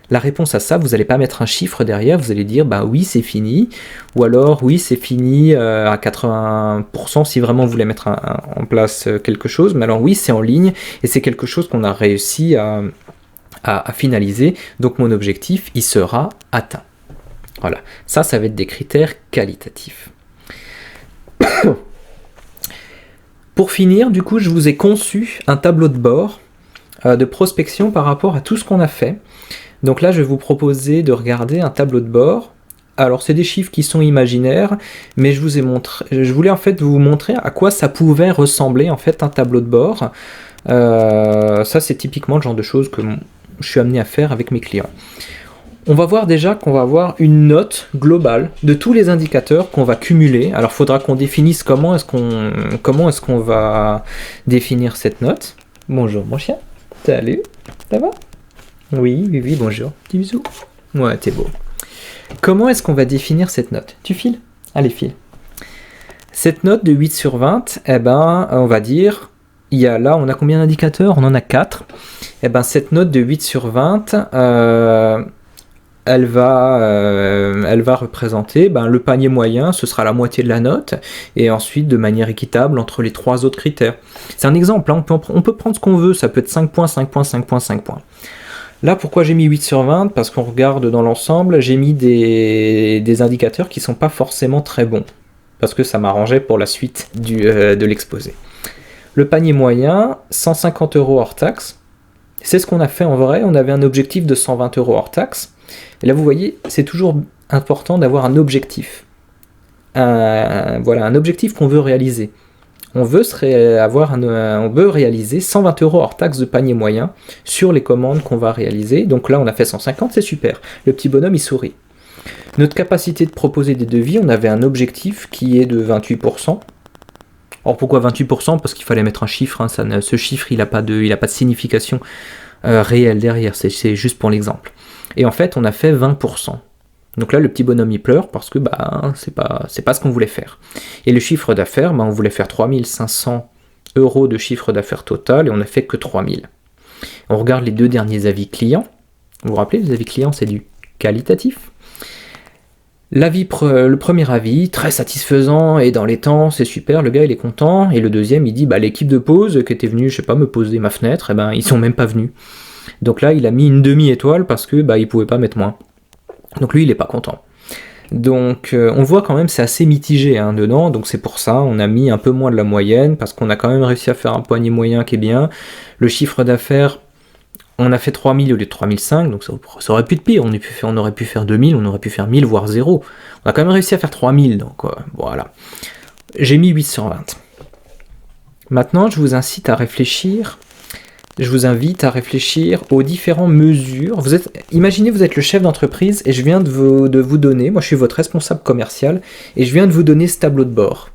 La réponse à ça, vous n'allez pas mettre un chiffre derrière, vous allez dire oui c'est fini, ou alors oui c'est fini à 80% si vraiment vous voulez mettre en place quelque chose, mais alors oui c'est en ligne et c'est quelque chose qu'on a réussi à finaliser, donc mon objectif il sera atteint. Voilà, ça va être des critères qualitatifs. Pour finir, du coup, je vous ai conçu un tableau de bord de prospection par rapport à tout ce qu'on a fait. Donc là, je vais vous proposer de regarder un tableau de bord. Alors, c'est des chiffres qui sont imaginaires, mais je voulais en fait vous montrer à quoi ça pouvait ressembler en fait un tableau de bord. Ça, c'est typiquement le genre de choses que je suis amené à faire avec mes clients. On va voir déjà qu'on va avoir une note globale de tous les indicateurs qu'on va cumuler. Alors il faudra qu'on définisse comment est-ce qu'on va définir cette note. Bonjour mon chien, salut, ça va ? Oui, bonjour, petit bisou. Ouais, t'es beau. Comment est-ce qu'on va définir cette note ? Tu files ? Allez, file. Cette note de 8 sur 20, on va dire, on a combien d'indicateurs ? On en a 4. Cette note de 8 sur 20, elle va représenter le panier moyen, ce sera la moitié de la note, et ensuite de manière équitable entre les 3 autres critères. C'est un exemple, hein, on peut prendre ce qu'on veut, ça peut être 5 points, 5 points, 5 points, 5 points. Là, pourquoi j'ai mis 8 sur 20 ? Parce qu'on regarde dans l'ensemble, j'ai mis des indicateurs qui ne sont pas forcément très bons, parce que ça m'arrangeait pour la suite de l'exposé. Le panier moyen, 150 € hors taxe, c'est ce qu'on a fait en vrai, on avait un objectif de 120 € hors taxe. Et là, vous voyez, c'est toujours important d'avoir un objectif. Un objectif qu'on veut réaliser. On veut réaliser 120 € hors taxe de panier moyen sur les commandes qu'on va réaliser. Donc là, on a fait 150, c'est super. Le petit bonhomme, il sourit. Notre capacité de proposer des devis, on avait un objectif qui est de 28%. Alors pourquoi 28% ? Parce qu'il fallait mettre un chiffre. Hein, ce chiffre, il n'a pas de signification réelle derrière. C'est juste pour l'exemple. Et en fait, on a fait 20%. Donc là, le petit bonhomme, il pleure parce que c'est pas ce qu'on voulait faire. Et le chiffre d'affaires, on voulait faire 3500 € de chiffre d'affaires total et on n'a fait que 3000. On regarde les 2 derniers avis clients. Vous vous rappelez, les avis clients, c'est du qualitatif. Le premier avis, très satisfaisant et dans les temps, c'est super, le gars il est content. Et le deuxième, il dit, l'équipe de pause qui était venue, je sais pas, me poser ma fenêtre, ils sont même pas venus. Donc là, il a mis une demi-étoile parce que il pouvait pas mettre moins. Donc lui, il est pas content. Donc on voit quand même c'est assez mitigé dedans, donc c'est pour ça on a mis un peu moins de la moyenne, parce qu'on a quand même réussi à faire un panier moyen qui est bien. Le chiffre d'affaires, on a fait 3000 au lieu de 3005, donc ça aurait pu être pire, on aurait pu faire 2000, on aurait pu faire 1000, voire 0. On a quand même réussi à faire 3000, donc voilà. J'ai mis 8 sur 20. Maintenant, je vous invite à réfléchir aux différentes mesures. Imaginez, vous êtes le chef d'entreprise et je viens de vous donner, moi je suis votre responsable commercial, et je viens de vous donner ce tableau de bord.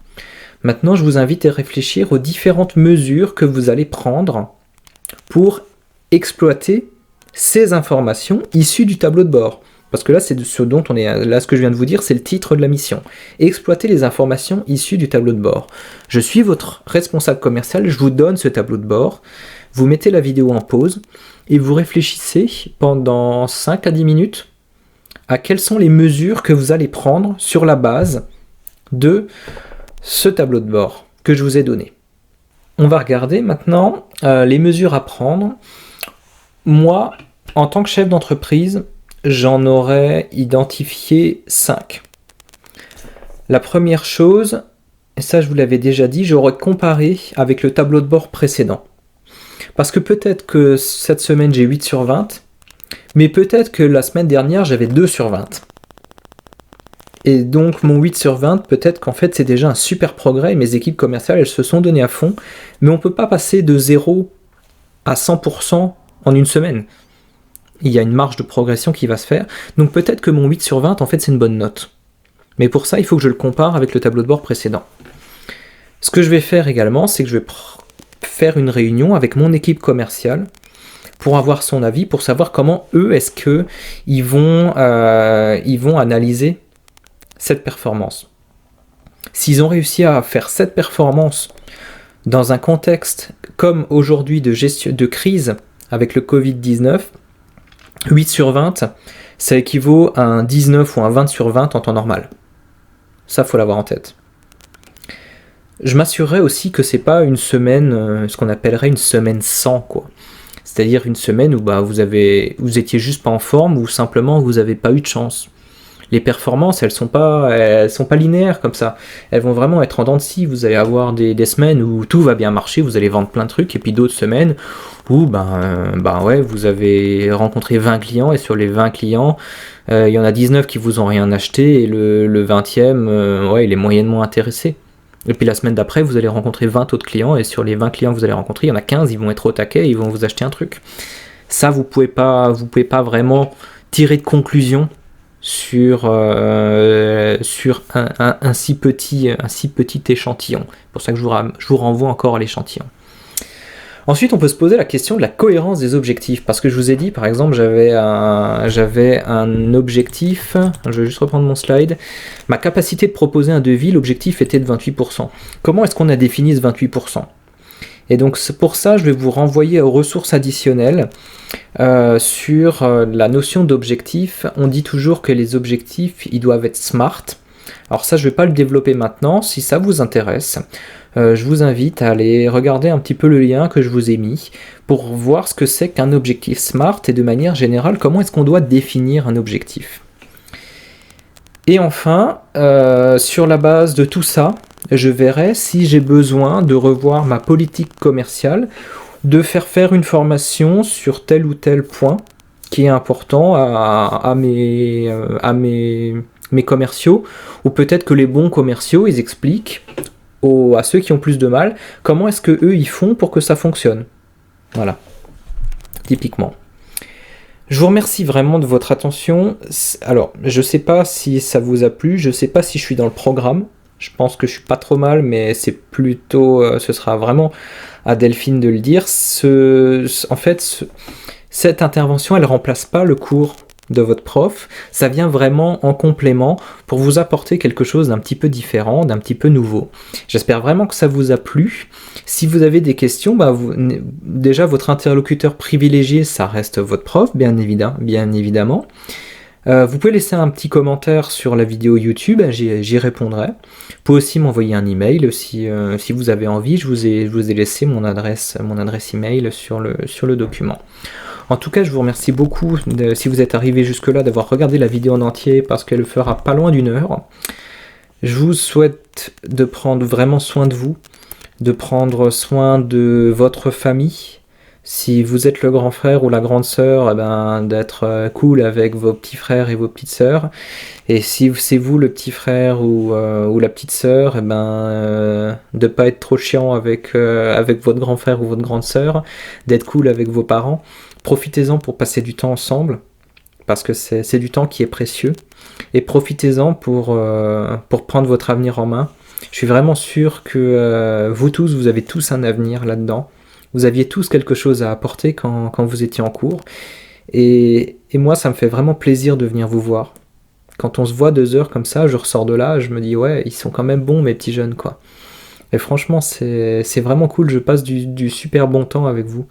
Maintenant, je vous invite à réfléchir aux différentes mesures que vous allez prendre pour exploiter ces informations issues du tableau de bord. Parce que là, c'est ce dont on est. Là, ce que je viens de vous dire, c'est le titre de la mission. Exploiter les informations issues du tableau de bord. Je suis votre responsable commercial, je vous donne ce tableau de bord. Vous mettez la vidéo en pause et vous réfléchissez pendant 5 à 10 minutes à quelles sont les mesures que vous allez prendre sur la base de ce tableau de bord que je vous ai donné. On va regarder maintenant les mesures à prendre. Moi, en tant que chef d'entreprise, j'en aurais identifié 5. La première chose, et ça je vous l'avais déjà dit, j'aurais comparé avec le tableau de bord précédent. Parce que peut-être que cette semaine j'ai 8 sur 20, mais peut-être que la semaine dernière j'avais 2 sur 20. Et donc mon 8 sur 20, peut-être qu'en fait c'est déjà un super progrès, mes équipes commerciales elles se sont données à fond, mais on ne peut pas passer de 0 à 100% en une semaine. Il y a une marge de progression qui va se faire, donc peut-être que mon 8 sur 20 en fait c'est une bonne note. Mais pour ça il faut que je le compare avec le tableau de bord précédent. Ce que je vais faire également, c'est que je vais faire une réunion avec mon équipe commerciale pour avoir son avis, pour savoir comment eux, est-ce que ils vont analyser cette performance. S'ils ont réussi à faire cette performance dans un contexte comme aujourd'hui de crise avec le Covid-19, 8 sur 20, ça équivaut à un 19 ou un 20 sur 20 en temps normal. Ça, faut l'avoir en tête. Je m'assurerai aussi que c'est pas une semaine, ce qu'on appellerait une semaine sans, quoi. C'est-à-dire une semaine où vous étiez juste pas en forme ou simplement vous avez pas eu de chance. Les performances, elles sont pas linéaires comme ça. Elles vont vraiment être en dents de scie. Vous allez avoir des semaines où tout va bien marcher, vous allez vendre plein de trucs, et puis d'autres semaines où vous avez rencontré 20 clients, et sur les 20 clients, il y en a 19 qui vous ont rien acheté, et le 20e, il est moyennement intéressé. Et puis la semaine d'après, vous allez rencontrer 20 autres clients, et sur les 20 clients que vous allez rencontrer, il y en a 15, ils vont être au taquet, ils vont vous acheter un truc. Ça, vous pouvez pas vraiment tirer de conclusion sur un si petit échantillon. C'est pour ça que je vous renvoie encore à l'échantillon. Ensuite, on peut se poser la question de la cohérence des objectifs, parce que je vous ai dit, par exemple, j'avais un objectif, je vais juste reprendre mon slide, ma capacité de proposer un devis, l'objectif était de 28%. Comment est-ce qu'on a défini ce 28%? Et donc pour ça, je vais vous renvoyer aux ressources additionnelles sur la notion d'objectif. On dit toujours que les objectifs, ils doivent être SMART. Alors ça, je ne vais pas le développer maintenant. Si ça vous intéresse, je vous invite à aller regarder un petit peu le lien que je vous ai mis pour voir ce que c'est qu'un objectif SMART et de manière générale, comment est-ce qu'on doit définir un objectif. Et enfin, sur la base de tout ça, je verrai si j'ai besoin de revoir ma politique commerciale, de faire une formation sur tel ou tel point qui est important à mes commerciaux, ou peut-être que les bons commerciaux, ils expliquent à ceux qui ont plus de mal comment est-ce que eux ils font pour que ça fonctionne. Voilà, typiquement. Je vous remercie vraiment de votre attention. Alors, je sais pas si ça vous a plu, je sais pas si je suis dans le programme. Je pense que je suis pas trop mal, mais c'est plutôt, ce sera vraiment à Delphine de le dire. Cette intervention, elle remplace pas le cours de votre prof. Ça vient vraiment en complément pour vous apporter quelque chose d'un petit peu différent, d'un petit peu nouveau. J'espère vraiment que ça vous a plu. Si vous avez des questions, déjà votre interlocuteur privilégié, ça reste votre prof, bien évidemment. Vous pouvez laisser un petit commentaire sur la vidéo YouTube, j'y répondrai. Vous pouvez aussi m'envoyer un email si vous avez envie. Je vous ai laissé mon adresse email sur le document. En tout cas, je vous remercie beaucoup si vous êtes arrivé jusque-là d'avoir regardé la vidéo en entier parce qu'elle fera pas loin d'1 heure. Je vous souhaite de prendre vraiment soin de vous, de prendre soin de votre famille. Si vous êtes le grand frère ou la grande sœur, d'être cool avec vos petits frères et vos petites sœurs. Et si c'est vous le petit frère ou la petite sœur, de pas être trop chiant avec votre grand frère ou votre grande sœur, d'être cool avec vos parents. Profitez-en pour passer du temps ensemble, parce que c'est du temps qui est précieux. Et profitez-en pour prendre votre avenir en main. Je suis vraiment sûr que vous avez tous un avenir là-dedans. Vous aviez tous quelque chose à apporter quand vous étiez en cours. Et moi, ça me fait vraiment plaisir de venir vous voir. Quand on se voit 2 heures comme ça, je ressors de là, je me dis ouais, ils sont quand même bons mes petits jeunes, quoi. Et franchement, c'est vraiment cool, je passe du super bon temps avec vous.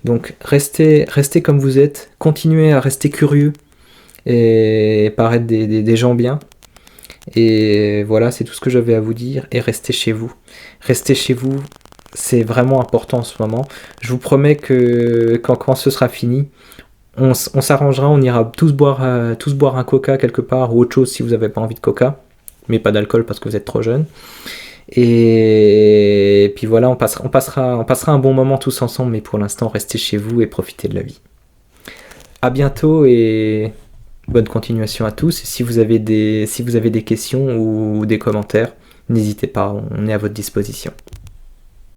Donc restez comme vous êtes, continuez à rester curieux et paraître des gens bien. Et voilà, c'est tout ce que j'avais à vous dire. Et restez chez vous. Restez chez vous, c'est vraiment important en ce moment. Je vous promets que quand ce sera fini, on s'arrangera, on ira tous boire un coca quelque part ou autre chose si vous n'avez pas envie de coca, mais pas d'alcool parce que vous êtes trop jeune. Et puis voilà, on passera un bon moment tous ensemble, mais pour l'instant, restez chez vous et profitez de la vie. À bientôt et bonne continuation à tous. Et si vous avez des questions ou des commentaires, n'hésitez pas, on est à votre disposition.